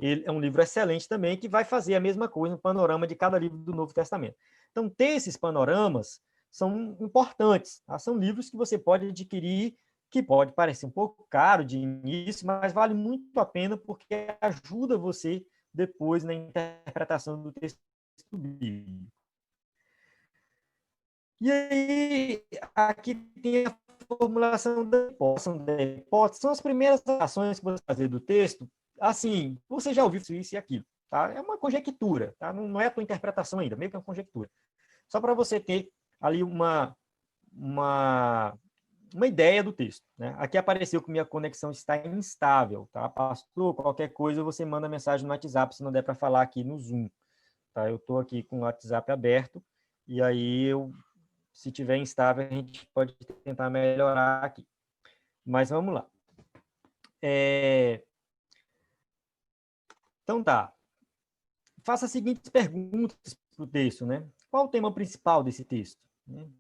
Ele é um livro excelente também, que vai fazer a mesma coisa, um panorama de cada livro do Novo Testamento. Então, ter esses panoramas são importantes. Tá? São livros que você pode adquirir, que pode parecer um pouco caro de início, mas vale muito a pena, porque ajuda você depois na interpretação do texto bíblico. E aí, aqui tem a formulação da hipótese. São as primeiras ações que você fazer do texto. Assim, você já ouviu isso e aquilo. Tá? É uma conjectura, tá? Não é a tua interpretação ainda, meio que uma conjectura. Só para você ter ali uma ideia do texto. Né? Aqui apareceu que minha conexão está instável. Tá? Pastor, qualquer coisa você manda mensagem no WhatsApp, se não der para falar aqui no Zoom. tá? Eu estou aqui com o WhatsApp aberto, e aí, se tiver instável, a gente pode tentar melhorar aqui. Mas vamos lá. Então tá. Faça as seguintes perguntas para o texto, né? Qual o tema principal desse texto?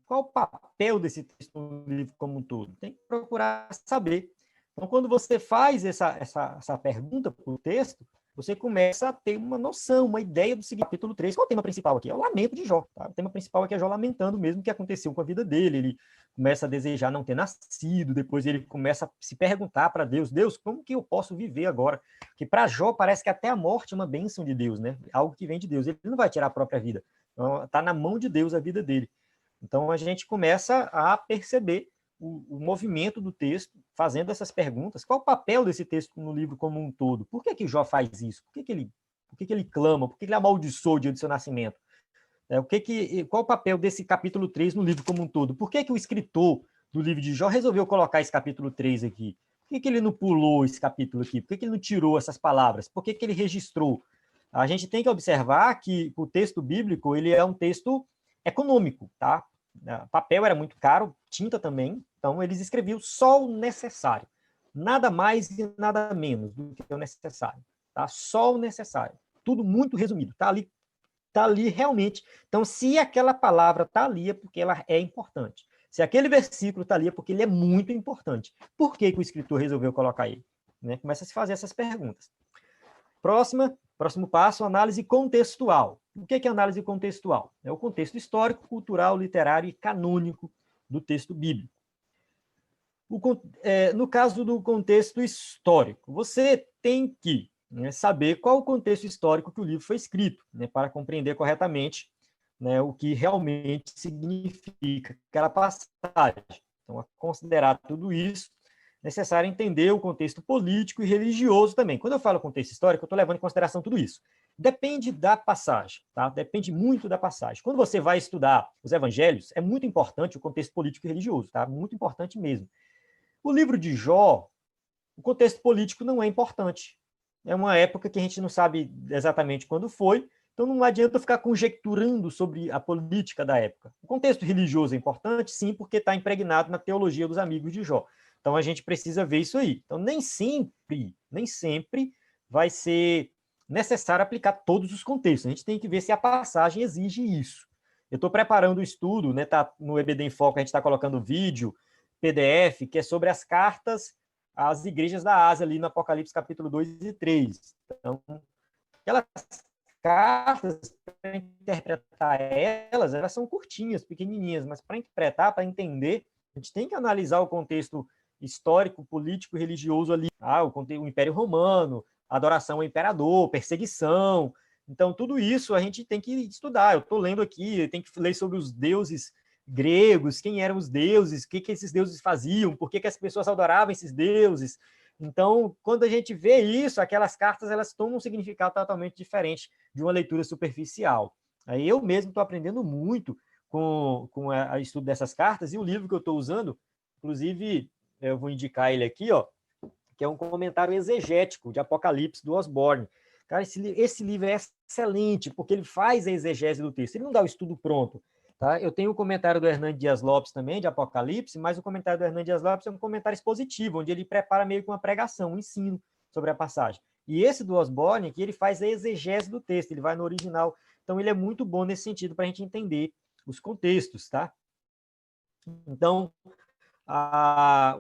Qual o papel desse texto no livro como um todo? Tem que procurar saber. Então, quando você faz essa pergunta para o texto, você começa a ter uma noção, uma ideia do seguinte, capítulo 3. Qual é o tema principal aqui? É o lamento de Jó. Tá? O tema principal aqui é Jó lamentando mesmo o que aconteceu com a vida dele. Ele começa a desejar não ter nascido, depois ele começa a se perguntar para Deus, Deus, como que eu posso viver agora? Porque para Jó parece que até a morte é uma bênção de Deus, né? Algo que vem de Deus. Ele não vai tirar a própria vida. Então, está na mão de Deus a vida dele. Então, a gente começa a perceber o movimento do texto, fazendo essas perguntas. Qual o papel desse texto no livro como um todo? Por que Jó faz isso? Por que ele clama? Por que ele amaldiçoa o dia do seu nascimento? Qual o papel desse capítulo 3 no livro como um todo? Por que o escritor do livro de Jó resolveu colocar esse capítulo 3 aqui? Por que ele não pulou esse capítulo aqui? Por que ele não tirou essas palavras? Por que ele registrou? A gente tem que observar que o texto bíblico ele é um texto econômico, tá? O papel era muito caro, tinta também, então eles escreviam só o necessário, nada mais e nada menos do que o necessário, tá? Só o necessário, tudo muito resumido, tá ali realmente. Então, se aquela palavra está ali, é porque ela é importante. Se aquele versículo está ali, é porque ele é muito importante. Por que o escritor resolveu colocar ele? Né? Começa a se fazer essas perguntas. Próximo passo, análise contextual. O que é análise contextual? É o contexto histórico, cultural, literário e canônico do texto bíblico. No caso do contexto histórico, você tem que saber qual o contexto histórico que o livro foi escrito, né, para compreender corretamente, né, o que realmente significa aquela passagem. Então, a considerar tudo isso, é necessário entender o contexto político e religioso também. Quando eu falo contexto histórico, eu estou levando em consideração tudo isso. Depende da passagem, tá? Depende muito da passagem. Quando você vai estudar os evangelhos, é muito importante o contexto político e religioso, tá? Muito importante mesmo. O livro de Jó, o contexto político não é importante. É uma época que a gente não sabe exatamente quando foi, então não adianta ficar conjecturando sobre a política da época. O contexto religioso é importante, sim, porque está impregnado na teologia dos amigos de Jó. Então a gente precisa ver isso aí. Então nem sempre vai ser necessário aplicar todos os contextos. A gente tem que ver se a passagem exige isso. Eu estou preparando o estudo, né? Tá no EBD em Foco, a gente está colocando vídeo, PDF, que é sobre as cartas às igrejas da Ásia, ali no Apocalipse capítulo 2 e 3. Então, aquelas cartas, para interpretar elas são curtinhas, pequenininhas, mas para interpretar, para entender, a gente tem que analisar o contexto histórico, político e religioso ali. O Império Romano, adoração ao imperador, perseguição. Então, tudo isso a gente tem que estudar. Eu estou lendo aqui, tem que ler sobre os deuses gregos, quem eram os deuses, o que esses deuses faziam, por que as pessoas adoravam esses deuses. Então, quando a gente vê isso, aquelas cartas elas tomam um significado totalmente diferente de uma leitura superficial. Aí eu mesmo estou aprendendo muito com o estudo dessas cartas, e o livro que eu estou usando, inclusive, eu vou indicar ele aqui, ó, que é um comentário exegético de Apocalipse, do Osborne. Cara, esse livro é excelente, porque ele faz a exegese do texto, ele não dá o estudo pronto. Tá? Eu tenho o comentário do Hernando Dias Lopes também, de Apocalipse, mas o comentário do Hernando Dias Lopes é um comentário expositivo, onde ele prepara meio que uma pregação, um ensino sobre a passagem. E esse do Osborne, aqui, ele faz a exegese do texto, ele vai no original. Então, ele é muito bom nesse sentido, para a gente entender os contextos. Tá? Então,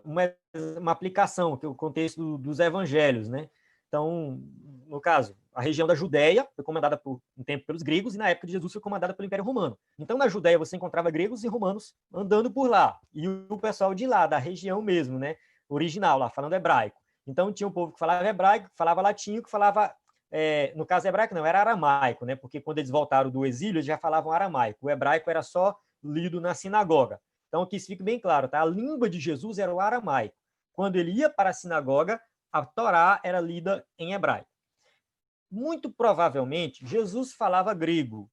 uma aplicação, que é o contexto dos evangelhos. Né? Então, no caso, a região da Judéia foi comandada por um tempo pelos gregos, e na época de Jesus foi comandada pelo Império Romano. Então, na Judéia, você encontrava gregos e romanos andando por lá, e o pessoal de lá, da região mesmo, né, original, lá, falando hebraico. Então, tinha um povo que falava hebraico, que falava latim, que falava, no caso hebraico não, era aramaico, né, porque quando eles voltaram do exílio, eles já falavam aramaico. O hebraico era só lido na sinagoga. Então, que isso fique bem claro, tá? A língua de Jesus era o aramaico. Quando ele ia para a sinagoga, a Torá era lida em hebraico. Muito provavelmente, Jesus falava grego.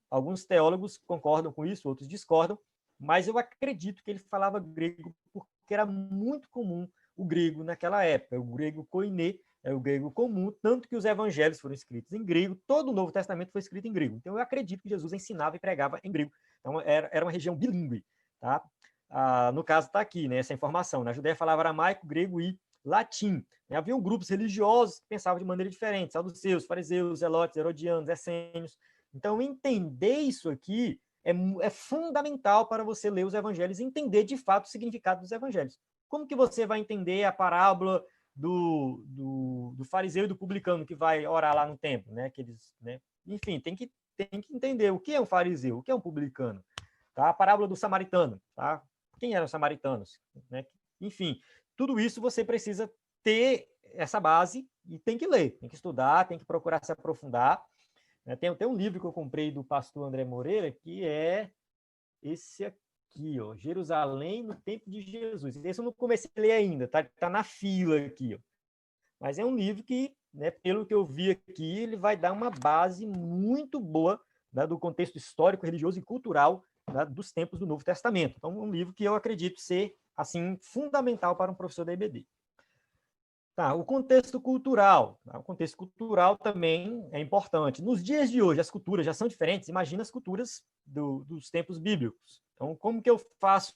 Alguns teólogos concordam com isso, outros discordam, mas eu acredito que ele falava grego porque era muito comum o grego naquela época, o grego koiné, é o grego comum, tanto que os evangelhos foram escritos em grego, todo o Novo Testamento foi escrito em grego. Então, eu acredito que Jesus ensinava e pregava em grego. Então, era uma região bilíngue. Tá? No caso, está aqui, né, essa informação. Na Judéia falava aramaico, grego e latim. Haviam grupos religiosos que pensavam de maneira diferente, saduceus, fariseus, zelotes, herodianos, essênios. Então, entender isso aqui é fundamental para você ler os evangelhos e entender, de fato, o significado dos evangelhos. Como que você vai entender a parábola do fariseu e do publicano que vai orar lá no templo? Né? Que eles, né? Enfim, tem que entender o que é um fariseu, o que é um publicano. Tá? A parábola do samaritano. Tá? Quem eram os samaritanos? Né? Enfim, tudo isso você precisa ter essa base e tem que ler, tem que estudar, tem que procurar se aprofundar. Tem um livro que eu comprei do pastor André Moreira, que é esse aqui, ó, Jerusalém no Tempo de Jesus. Esse eu não comecei a ler ainda, tá na fila aqui. Ó. Mas é um livro que, né, pelo que eu vi aqui, ele vai dar uma base muito boa, né, do contexto histórico, religioso e cultural, né, dos tempos do Novo Testamento. Então, um livro que eu acredito ser assim fundamental para um professor da EBD. Tá, o contexto cultural. O contexto cultural também é importante. Nos dias de hoje, as culturas já são diferentes. Imagina as culturas dos tempos bíblicos. Então, como que eu faço,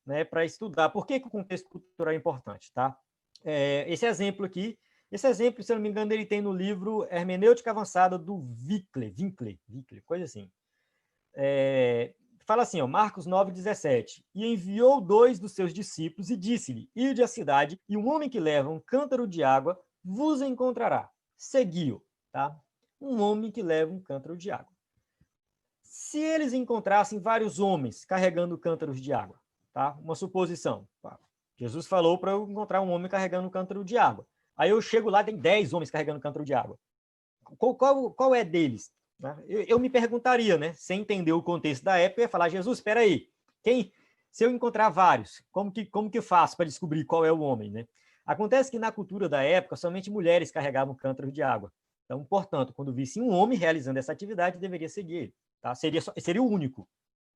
né, para estudar? Por que o contexto cultural é importante? Tá? Esse exemplo aqui, se eu não me engano, ele tem no livro Hermenêutica Avançada do Winkler, coisa assim. Fala assim, ó, Marcos 9,17. E enviou 2 dos seus discípulos e disse-lhe, ide à cidade, e um homem que leva um cântaro de água vos encontrará. Segui-o. Tá? Um homem que leva um cântaro de água. Se eles encontrassem vários homens carregando cântaros de água, tá? Uma suposição. Jesus falou para eu encontrar um homem carregando um cântaro de água. Aí eu chego lá, tem 10 homens carregando um cântaro de água. Qual é deles? Eu me perguntaria, né? Sem entender o contexto da época, eu ia falar, Jesus, espera aí, se eu encontrar vários, como que eu faço para descobrir qual é o homem, né? Acontece que na cultura da época, somente mulheres carregavam cântaros de água. Então, portanto, quando visse um homem realizando essa atividade, deveria seguir ele. Tá? Seria o único.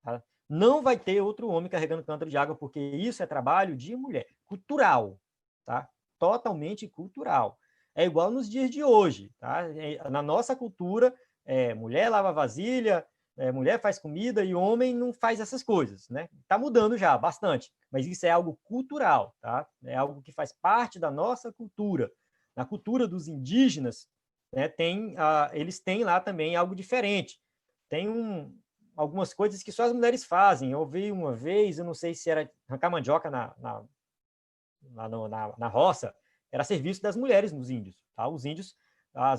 Tá? Não vai ter outro homem carregando cântaro de água, porque isso é trabalho de mulher. Cultural. Tá? Totalmente cultural. É igual nos dias de hoje. Tá? Na nossa cultura, mulher lava vasilha, mulher faz comida e homem não faz essas coisas. Né? Está mudando já bastante, mas isso é algo cultural. Tá? É algo que faz parte da nossa cultura. Na cultura dos indígenas, né, eles têm lá também algo diferente. Tem algumas coisas que só as mulheres fazem. Eu vi uma vez, eu não sei se era arrancar mandioca na roça, era serviço das mulheres nos índios. Tá? Os índios,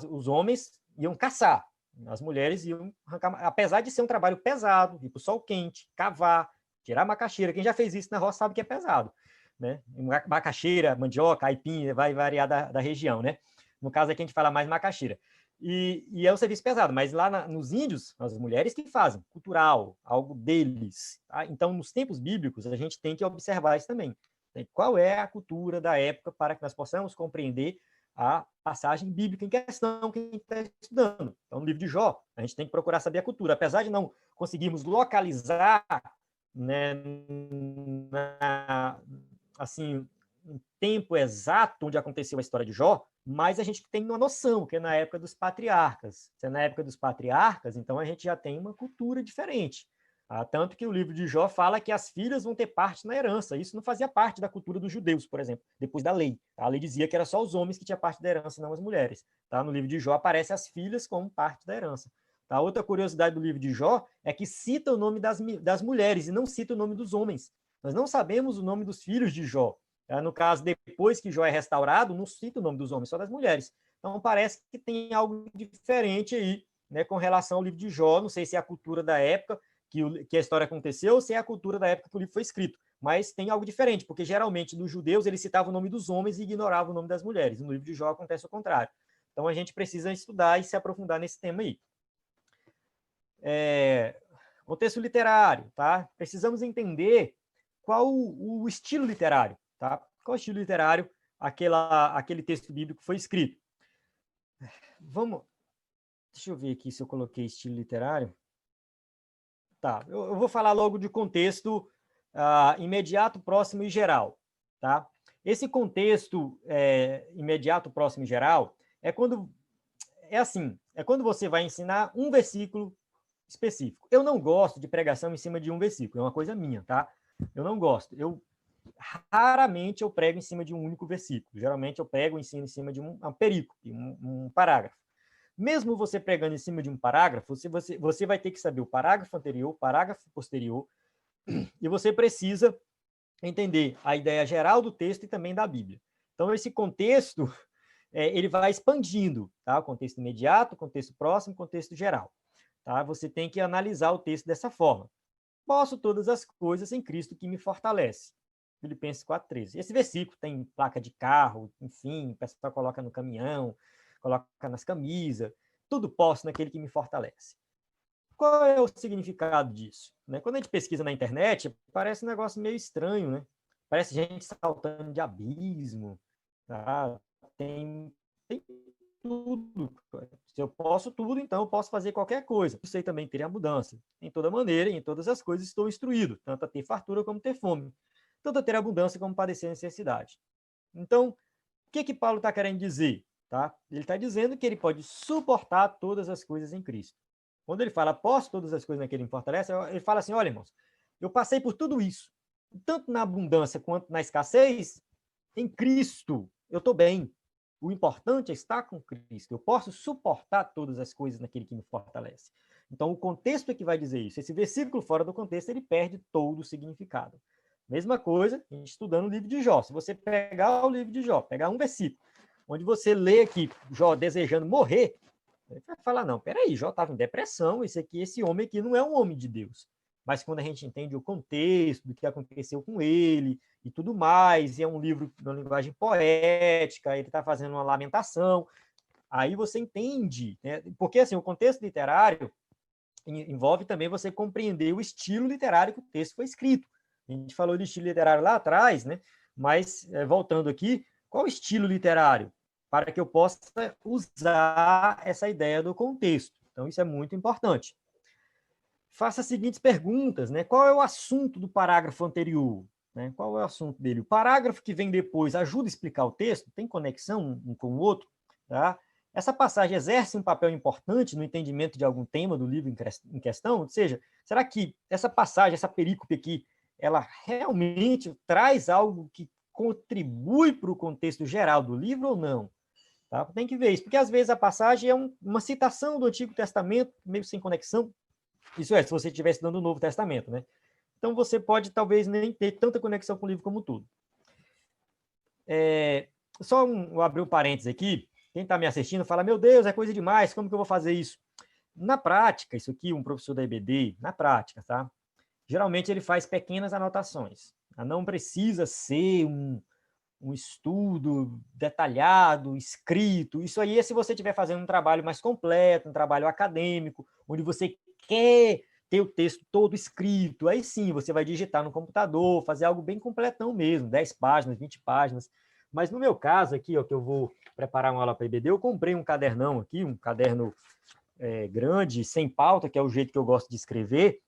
os homens iam caçar, as mulheres iam arrancar, apesar de ser um trabalho pesado, ir para o sol quente, cavar, tirar macaxeira. Quem já fez isso na roça sabe que é pesado. Né? Macaxeira, mandioca, aipim, vai variar da região. Né? No caso aqui a gente fala mais macaxeira. E é um serviço pesado, mas lá nos índios, as mulheres que fazem, cultural, algo deles. Tá? Então, nos tempos bíblicos, a gente tem que observar isso também. Qual é a cultura da época para que nós possamos compreender a passagem bíblica em questão que a gente está estudando. Então, no livro de Jó, a gente tem que procurar saber a cultura. Apesar de não conseguirmos localizar, né, assim, um tempo exato onde aconteceu a história de Jó, mas a gente tem uma noção que é na época dos patriarcas. Se é na época dos patriarcas, então a gente já tem uma cultura diferente. Tanto que o livro de Jó fala que as filhas vão ter parte na herança. Isso não fazia parte da cultura dos judeus, por exemplo, depois da lei. A lei dizia que era só os homens que tinham parte da herança, não as mulheres. No livro de Jó aparecem as filhas como parte da herança. Outra curiosidade do livro de Jó é que cita o nome das mulheres e não cita o nome dos homens. Nós não sabemos o nome dos filhos de Jó. No caso, depois que Jó é restaurado, não cita o nome dos homens, só das mulheres. Então, parece que tem algo diferente aí, né, com relação ao livro de Jó. Não sei se é a cultura da época que a história aconteceu ou se é a cultura da época que o livro foi escrito. Mas tem algo diferente, porque geralmente dos judeus eles citavam o nome dos homens e ignoravam o nome das mulheres. No livro de Jó acontece o contrário. Então, a gente precisa estudar e se aprofundar nesse tema aí. Contexto literário, tá? Precisamos entender qual o estilo literário, tá? Qual o estilo literário aquele texto bíblico foi escrito. Deixa eu ver aqui se eu coloquei estilo literário. Tá, eu vou falar logo de contexto imediato, próximo e geral, tá? Esse contexto imediato, próximo e geral é quando você vai ensinar um versículo específico. Eu não gosto de pregação em cima de um versículo, é uma coisa minha, tá? Eu não gosto. Raramente eu prego em cima de um único versículo. Geralmente eu prego e ensino em cima de um perícope, um parágrafo. Mesmo você pregando em cima de um parágrafo, você vai ter que saber o parágrafo anterior, o parágrafo posterior, e você precisa entender a ideia geral do texto e também da Bíblia. Então, esse contexto, ele vai expandindo, tá? O contexto imediato, o contexto próximo, o contexto geral. Tá? Você tem que analisar o texto dessa forma. Posso todas as coisas em Cristo que me fortalece. Filipenses 4,13. Esse versículo tem placa de carro, enfim, o pessoal coloca no caminhão, coloca nas camisas, tudo posso naquele que me fortalece. Qual é o significado disso? Quando a gente pesquisa na internet, parece um negócio meio estranho, né? Parece gente saltando de abismo, tá? Tem tudo. Se eu posso tudo, então eu posso fazer qualquer coisa. Eu sei também ter a mudança. Em toda maneira, em todas as coisas estou instruído, tanto a ter fartura como ter fome, tanto a ter abundância como padecer necessidade. Então, o que Paulo está querendo dizer? Tá? Ele está dizendo que ele pode suportar todas as coisas em Cristo. Quando ele fala, posso todas as coisas naquele que me fortalece, ele fala assim, olha, irmãos, eu passei por tudo isso, tanto na abundância quanto na escassez, em Cristo, eu estou bem. O importante é estar com Cristo. Eu posso suportar todas as coisas naquele que me fortalece. Então, o contexto é que vai dizer isso. Esse versículo fora do contexto, ele perde todo o significado. Mesma coisa, a gente estudando o livro de Jó. Se você pegar o livro de Jó, pegar um versículo, onde você lê aqui, Jó desejando morrer, ele vai falar, não, peraí, Jó estava em depressão, esse homem aqui não é um homem de Deus. Mas quando a gente entende o contexto do que aconteceu com ele e tudo mais, e é um livro de uma linguagem poética, ele está fazendo uma lamentação, aí você entende, né? Porque assim, o contexto literário envolve também você compreender o estilo literário que o texto foi escrito. A gente falou de estilo literário lá atrás, né? Mas, voltando aqui, qual o estilo literário? Para que eu possa usar essa ideia do contexto. Então, isso é muito importante. Faça as seguintes perguntas, né? Qual é o assunto do parágrafo anterior? Né? Qual é o assunto dele? O parágrafo que vem depois ajuda a explicar o texto? Tem conexão um com o outro? Tá? Essa passagem exerce um papel importante no entendimento de algum tema do livro em questão? Ou seja, será que essa passagem, essa perícope aqui, ela realmente traz algo que contribui para o contexto geral do livro ou não? Tá? Tem que ver isso, porque às vezes a passagem é uma citação do Antigo Testamento, meio sem conexão. Isso é, se você estiver estudando o Novo Testamento, né? Então você pode talvez nem ter tanta conexão com o livro como tudo. Vou abrir um parênteses aqui. Quem está me assistindo fala, meu Deus, é coisa demais, como que eu vou fazer isso? Na prática, isso aqui, um professor da EBD, na prática, tá? Geralmente ele faz pequenas anotações. Não precisa ser um estudo detalhado, escrito. Isso aí é se você estiver fazendo um trabalho mais completo, um trabalho acadêmico, onde você quer ter o texto todo escrito. Aí sim, você vai digitar no computador, fazer algo bem completão mesmo, 10 páginas, 20 páginas. Mas no meu caso aqui, ó, que eu vou preparar uma aula para EBD, eu comprei um cadernão aqui, um caderno grande, sem pauta, que é o jeito que eu gosto de escrever,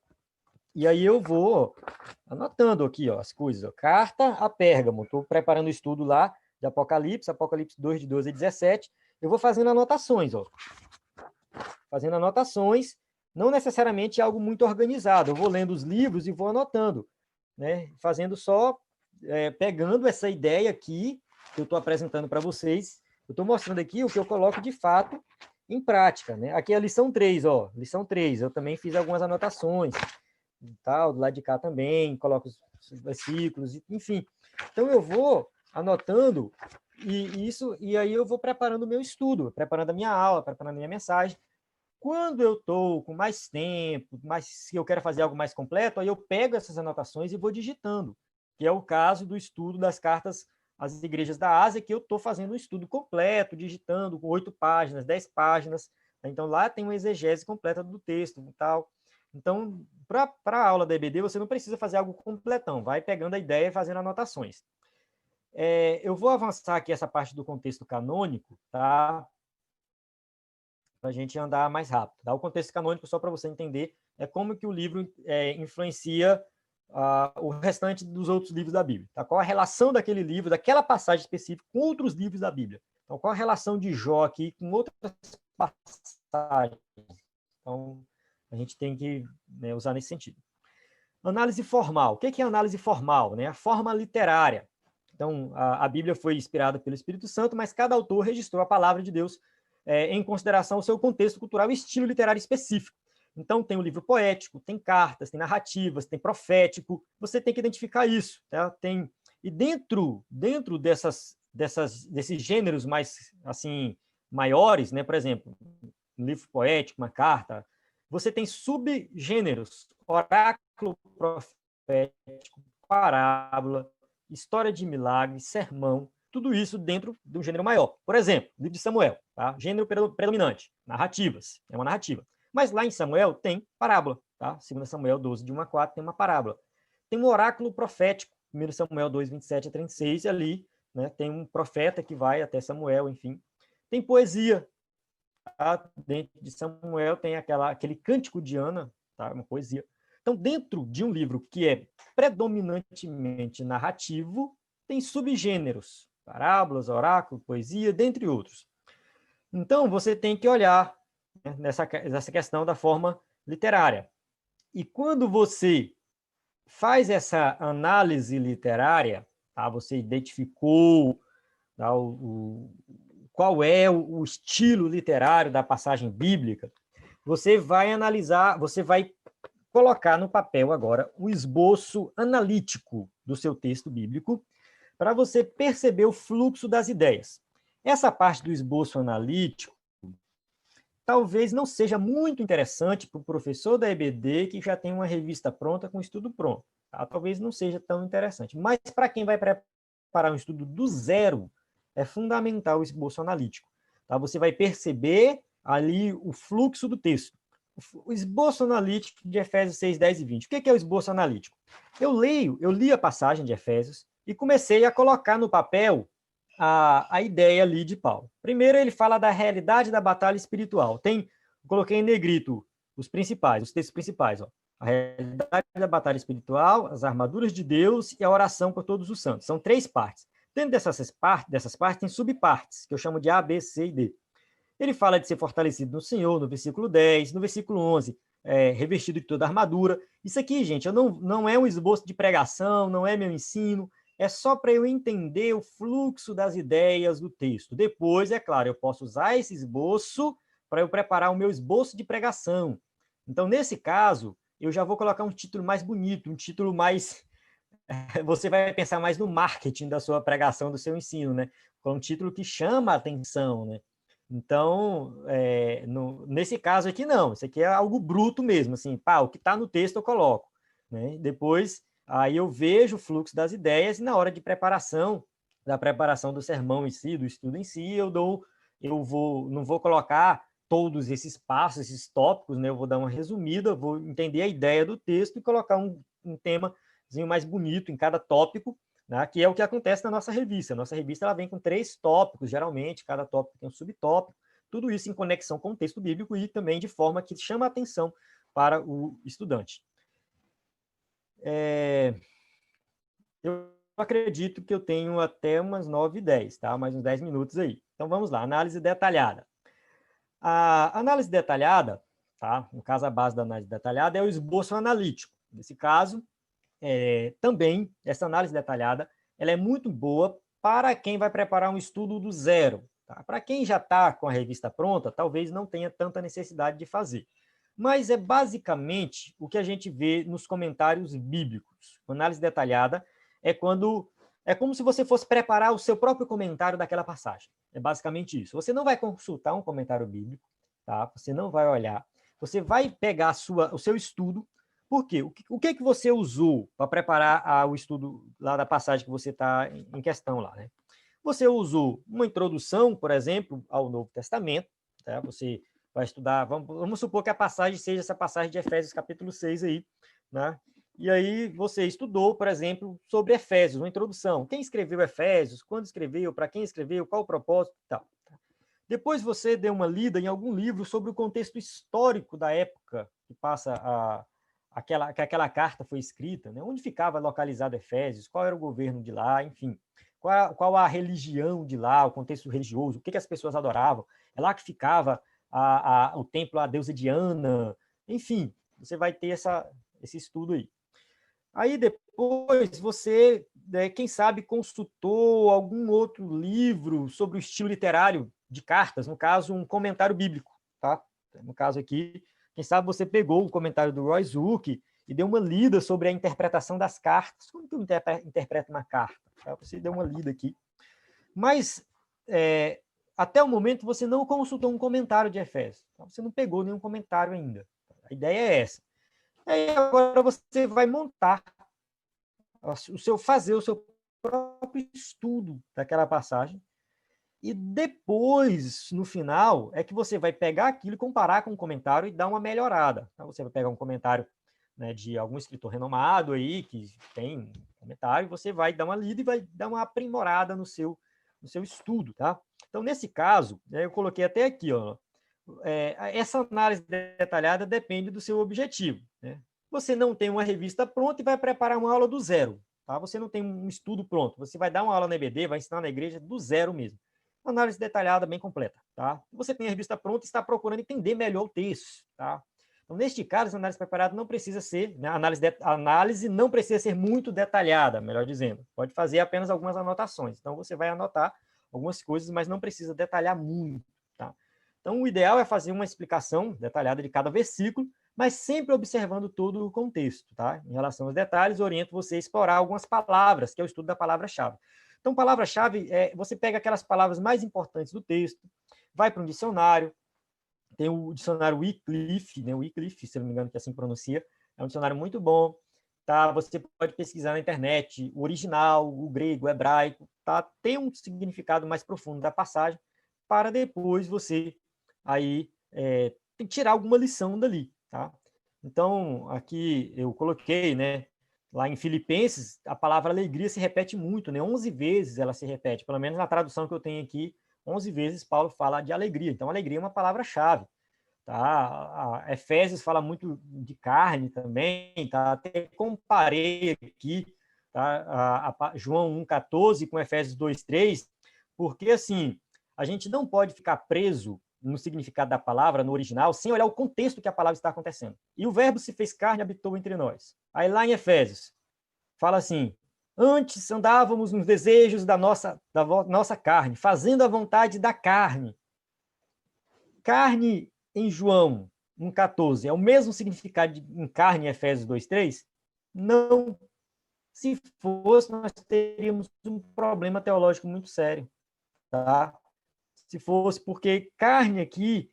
e aí eu vou anotando aqui, ó, as coisas. Ó. Carta a Pérgamo. Estou preparando o estudo lá de Apocalipse 2, de 12 a 17. Eu vou fazendo anotações, ó. Fazendo anotações, não necessariamente algo muito organizado. Eu vou lendo os livros e vou anotando, né? Fazendo só, pegando essa ideia aqui, que eu estou apresentando para vocês. Eu estou mostrando aqui o que eu coloco de fato em prática, né? Aqui é a lição 3, ó. Lição 3. Eu também fiz algumas anotações. Tal, do lado de cá também, coloco os versículos, enfim. Então eu vou anotando e aí eu vou preparando o meu estudo, preparando a minha aula, preparando a minha mensagem. Quando eu estou com mais tempo, se eu quero fazer algo mais completo, aí eu pego essas anotações e vou digitando, que é o caso do estudo das cartas às igrejas da Ásia, que eu estou fazendo um estudo completo, digitando com 8 páginas, 10 páginas. Então lá tem uma exegese completa do texto e tal. Então, para a aula da EBD, você não precisa fazer algo completão, vai pegando a ideia e fazendo anotações. Eu vou avançar aqui essa parte do contexto canônico, tá? Para a gente andar mais rápido. Tá? O contexto canônico, só para você entender, é como que o livro influencia o restante dos outros livros da Bíblia. Tá? Qual a relação daquele livro, daquela passagem específica, com outros livros da Bíblia? Então, qual a relação de Jó aqui com outras passagens? Então, a gente tem que, né, usar nesse sentido. Análise formal. O que é análise formal? Né? A forma literária. Então, a Bíblia foi inspirada pelo Espírito Santo, mas cada autor registrou a palavra de Deus em consideração ao seu contexto cultural e estilo literário específico. Então, tem o livro poético, tem cartas, tem narrativas, tem profético. Você tem que identificar isso. Tá? E dentro desses gêneros mais assim maiores, né? Por exemplo, um livro poético, uma carta, você tem subgêneros: oráculo profético, parábola, história de milagre, sermão, tudo isso dentro de um gênero maior. Por exemplo, livro de Samuel, tá? Gênero predominante, narrativas, é uma narrativa. Mas lá em Samuel tem parábola, tá? 2 Samuel 12, de 1 a 4, tem uma parábola. Tem um oráculo profético, 1 Samuel 2, 27 a 36, e ali, né, tem um profeta que vai até Samuel, enfim. Tem poesia, tá? Dentro de Samuel tem aquele cântico de Ana, tá? Uma poesia. Então, dentro de um livro que é predominantemente narrativo, tem subgêneros, parábolas, oráculo, poesia, dentre outros. Então, você tem que olhar, né, nessa questão da forma literária. E quando você faz essa análise literária, tá? Você identificou, tá, qual é o estilo literário da passagem bíblica, você vai analisar, você vai colocar no papel agora o esboço analítico do seu texto bíblico, para você perceber o fluxo das ideias. Essa parte do esboço analítico talvez não seja muito interessante para o professor da EBD que já tem uma revista pronta com estudo pronto. Tá? Talvez não seja tão interessante. Mas para quem vai preparar um estudo do zero, é fundamental o esboço analítico. Tá? Você vai perceber ali o fluxo do texto. O esboço analítico de Efésios 6, 10 e 20. O que é o esboço analítico? Eu li a passagem de Efésios e comecei a colocar no papel a ideia ali de Paulo. Primeiro, ele fala da realidade da batalha espiritual. Coloquei em negrito os textos principais. Ó. A realidade da batalha espiritual, as armaduras de Deus e a oração por todos os santos. São 3 partes. Dentro dessas partes, tem subpartes, que eu chamo de A, B, C e D. Ele fala de ser fortalecido no Senhor, no versículo 10, no versículo 11, revestido de toda a armadura. Isso aqui, gente, não é um esboço de pregação, não é meu ensino, é só para eu entender o fluxo das ideias do texto. Depois, é claro, eu posso usar esse esboço para eu preparar o meu esboço de pregação. Então, nesse caso, eu já vou colocar um título mais bonito, um título mais... Você vai pensar mais no marketing da sua pregação, do seu ensino, né? Com um título que chama a atenção, né? Então, nesse caso aqui, não. Isso aqui é algo bruto mesmo, assim, pá, o que está no texto eu coloco. Né? Depois, aí eu vejo o fluxo das ideias e na hora de preparação, da preparação do sermão em si, do estudo em si, não vou colocar todos esses passos, esses tópicos, né? Eu vou dar uma resumida, vou entender a ideia do texto e colocar um temazinho mais bonito em cada tópico, né, que é o que acontece na nossa revista. A nossa revista ela vem com 3 tópicos, geralmente, cada tópico tem um subtópico, tudo isso em conexão com o texto bíblico e também de forma que chama a atenção para o estudante. Eu acredito que eu tenho até umas 9 e 10, tá? Mais uns 10 minutos aí. Então, vamos lá, análise detalhada. A análise detalhada, tá? No caso, a base da análise detalhada é o esboço analítico. Nesse caso, também, essa análise detalhada, ela é muito boa para quem vai preparar um estudo do zero. Tá? Para quem já está com a revista pronta, talvez não tenha tanta necessidade de fazer. Mas é basicamente o que a gente vê nos comentários bíblicos. Análise detalhada é como se você fosse preparar o seu próprio comentário daquela passagem. É basicamente isso. Você não vai consultar um comentário bíblico, tá? Você não vai olhar. Você vai pegar o seu estudo. Por quê? O que você usou para preparar o estudo lá da passagem que você está em questão lá, né? Você usou uma introdução, por exemplo, ao Novo Testamento, tá? Você vai estudar, vamos supor que a passagem seja essa passagem de Efésios capítulo 6 aí, né? E aí você estudou, por exemplo, sobre Efésios, uma introdução. Quem escreveu Efésios, quando escreveu, para quem escreveu, qual o propósito e tal. Depois você deu uma lida em algum livro sobre o contexto histórico da época que passa que aquela carta foi escrita, né? Onde ficava localizado Efésios, qual era o governo de lá, enfim, qual a religião de lá, o contexto religioso, o que as pessoas adoravam. É lá que ficava o templo à deusa Diana, enfim, você vai ter esse estudo aí. Aí depois você, né, quem sabe, consultou algum outro livro sobre o estilo literário de cartas, no caso, um comentário bíblico, tá? No caso aqui, quem sabe você pegou o comentário do Roy Zuck e deu uma lida sobre a interpretação das cartas. Como que eu interpreto uma carta? Tá? Você deu uma lida aqui. Mas, até o momento, você não consultou um comentário de Efésios. Então, você não pegou nenhum comentário ainda. A ideia é essa. Aí agora você vai montar fazer o seu próprio estudo daquela passagem, e depois, no final, é que você vai pegar aquilo e comparar com um comentário e dar uma melhorada. Então, você vai pegar um comentário, né, de algum escritor renomado aí, que tem um comentário, e você vai dar uma lida e vai dar uma aprimorada no seu estudo, tá? Então, nesse caso, né, eu coloquei até aqui, ó, essa análise detalhada depende do seu objetivo, né? Você não tem uma revista pronta e vai preparar uma aula do zero, tá? Você não tem um estudo pronto, você vai dar uma aula na EBD, vai ensinar na igreja do zero mesmo. Uma análise detalhada, bem completa, tá? Você tem a revista pronta e está procurando entender melhor o texto, tá? Então, neste caso, a análise preparada não precisa ser, né, a análise não precisa ser muito detalhada, melhor dizendo. Pode fazer apenas algumas anotações. Então, você vai anotar algumas coisas, mas não precisa detalhar muito, tá? Então, o ideal é fazer uma explicação detalhada de cada versículo, mas sempre observando todo o contexto, tá? Em relação aos detalhes, oriento você a explorar algumas palavras, que é o estudo da palavra-chave. Então, palavra-chave, você pega aquelas palavras mais importantes do texto, vai para um dicionário, tem o dicionário Wycliffe, né? Wycliffe, se não me engano que assim pronuncia, é um dicionário muito bom, tá? Você pode pesquisar na internet o original, o grego, o hebraico, tá? Tem um significado mais profundo da passagem, para depois você aí tirar alguma lição dali, tá? Então, aqui eu coloquei, né, lá em Filipenses, a palavra alegria se repete muito, né? 11 vezes ela se repete, pelo menos na tradução que eu tenho aqui, 11 vezes Paulo fala de alegria. Então, alegria é uma palavra-chave, tá? A Efésios fala muito de carne também, tá? Até comparei aqui, tá? João 1,14 com Efésios 2,3, porque, assim, a gente não pode ficar preso no significado da palavra, no original, sem olhar o contexto que a palavra está acontecendo. E o verbo se fez carne e habitou entre nós. Aí lá em Efésios, fala assim, antes andávamos nos desejos da nossa carne, fazendo a vontade da carne. Carne em João 1,14 é o mesmo significado em carne em Efésios 2,3? Não. Se fosse, nós teríamos um problema teológico muito sério, tá? Se fosse, porque carne aqui,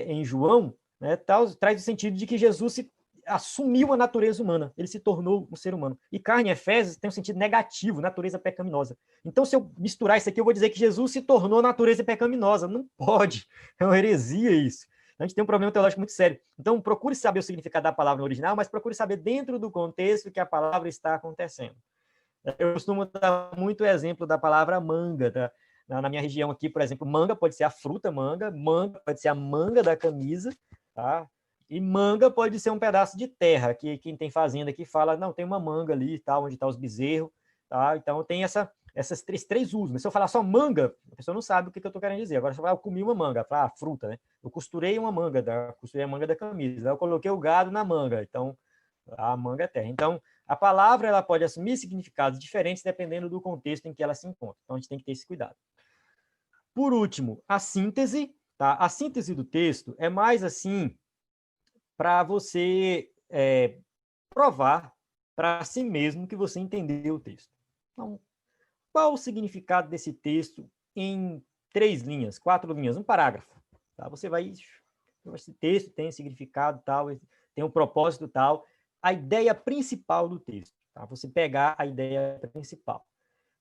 em João, né, traz o sentido de que Jesus assumiu a natureza humana, ele se tornou um ser humano. E carne, em Efésios, tem um sentido negativo, natureza pecaminosa. Então, se eu misturar isso aqui, eu vou dizer que Jesus se tornou natureza pecaminosa. Não pode, é uma heresia isso. A gente tem um problema teológico muito sério. Então, procure saber o significado da palavra no original, mas procure saber dentro do contexto que a palavra está acontecendo. Eu costumo dar muito exemplo da palavra manga, tá? Na minha região aqui, por exemplo, manga pode ser a fruta manga pode ser a manga da camisa, tá? E manga pode ser um pedaço de terra, que quem tem fazenda aqui fala, não, tem uma manga ali, tá, onde está os bezerros, tá? Então tem essas três usos. Mas se eu falar só manga, a pessoa não sabe o que eu estou querendo dizer. Agora, se eu falar, eu comi uma manga, fala, fruta, né? Eu costurei uma manga, costurei a manga da camisa, eu coloquei o gado na manga, então a manga é terra. Então, a palavra ela pode assumir significados diferentes dependendo do contexto em que ela se encontra. Então, a gente tem que ter esse cuidado. Por último, a síntese. Tá? A síntese do texto é mais assim para você provar para si mesmo que você entendeu o texto. Então, qual o significado desse texto em 3 linhas, 4 linhas, um parágrafo? Tá? Você vai... Esse texto tem significado tal, tem um propósito tal, a ideia principal do texto. Tá? Você pegar a ideia principal.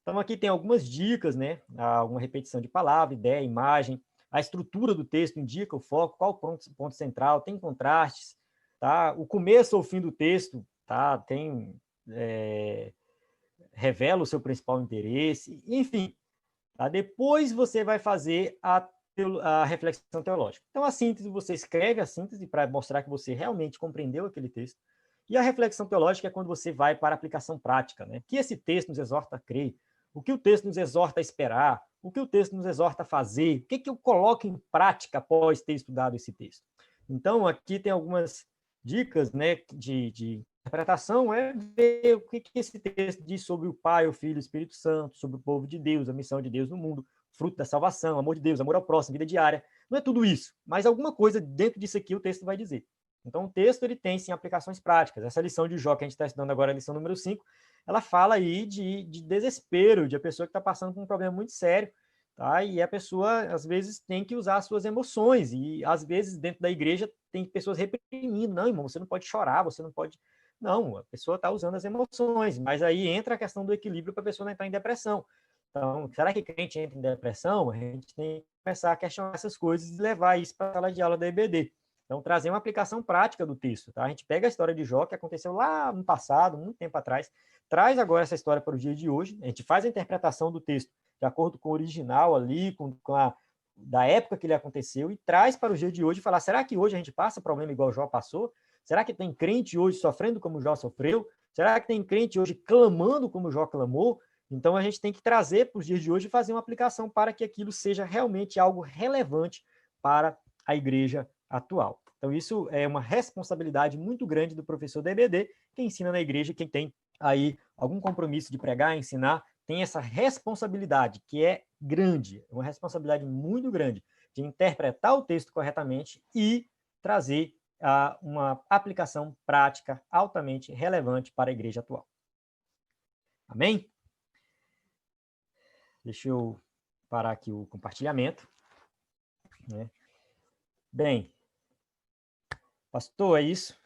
Então, aqui tem algumas dicas, né? Alguma repetição de palavra, ideia, imagem. A estrutura do texto indica o foco, qual o ponto central, tem contrastes, tá? O começo ou o fim do texto, tá? Tem... revela o seu principal interesse, enfim. Tá? Depois você vai fazer a reflexão teológica. Então, a síntese, você escreve a síntese para mostrar que você realmente compreendeu aquele texto. E a reflexão teológica é quando você vai para a aplicação prática, né? O que esse texto nos exorta a crer, o que o texto nos exorta a esperar, o que o texto nos exorta a fazer, o que eu coloco em prática após ter estudado esse texto. Então, aqui tem algumas dicas, né, de interpretação, é ver o que esse texto diz sobre o Pai, o Filho e o Espírito Santo, sobre o povo de Deus, a missão de Deus no mundo, fruto da salvação, amor de Deus, amor ao próximo, vida diária. Não é tudo isso, mas alguma coisa dentro disso aqui o texto vai dizer. Então, o texto ele tem, sim, aplicações práticas. Essa lição de Jó que a gente está estudando agora, a lição número 5, ela fala aí de desespero, de a pessoa que está passando por um problema muito sério, tá? E a pessoa, às vezes, tem que usar as suas emoções, e, às vezes, dentro da igreja, tem pessoas reprimindo. Não, irmão, você não pode chorar, você não pode... Não, a pessoa está usando as emoções, mas aí entra a questão do equilíbrio para a pessoa não entrar em depressão. Então, será que crente entra em depressão? A gente tem que começar a questionar essas coisas e levar isso para a sala de aula da EBD. Então, trazer uma aplicação prática do texto. Tá? A gente pega a história de Jó, que aconteceu lá no passado, muito tempo atrás, traz agora essa história para o dia de hoje, a gente faz a interpretação do texto de acordo com o original ali, com a da época que ele aconteceu, e traz para o dia de hoje e falar, será que hoje a gente passa problema igual Jó passou? Será que tem crente hoje sofrendo como Jó sofreu? Será que tem crente hoje clamando como Jó clamou? Então, a gente tem que trazer para os dias de hoje e fazer uma aplicação para que aquilo seja realmente algo relevante para a igreja atual. Então, isso é uma responsabilidade muito grande do professor da EBD, que ensina na igreja, quem tem aí algum compromisso de pregar, ensinar, tem essa responsabilidade, que é grande, uma responsabilidade muito grande, de interpretar o texto corretamente e trazer uma aplicação prática altamente relevante para a igreja atual. Amém? Deixa eu parar aqui o compartilhamento. Né? Bem, pastor, é isso.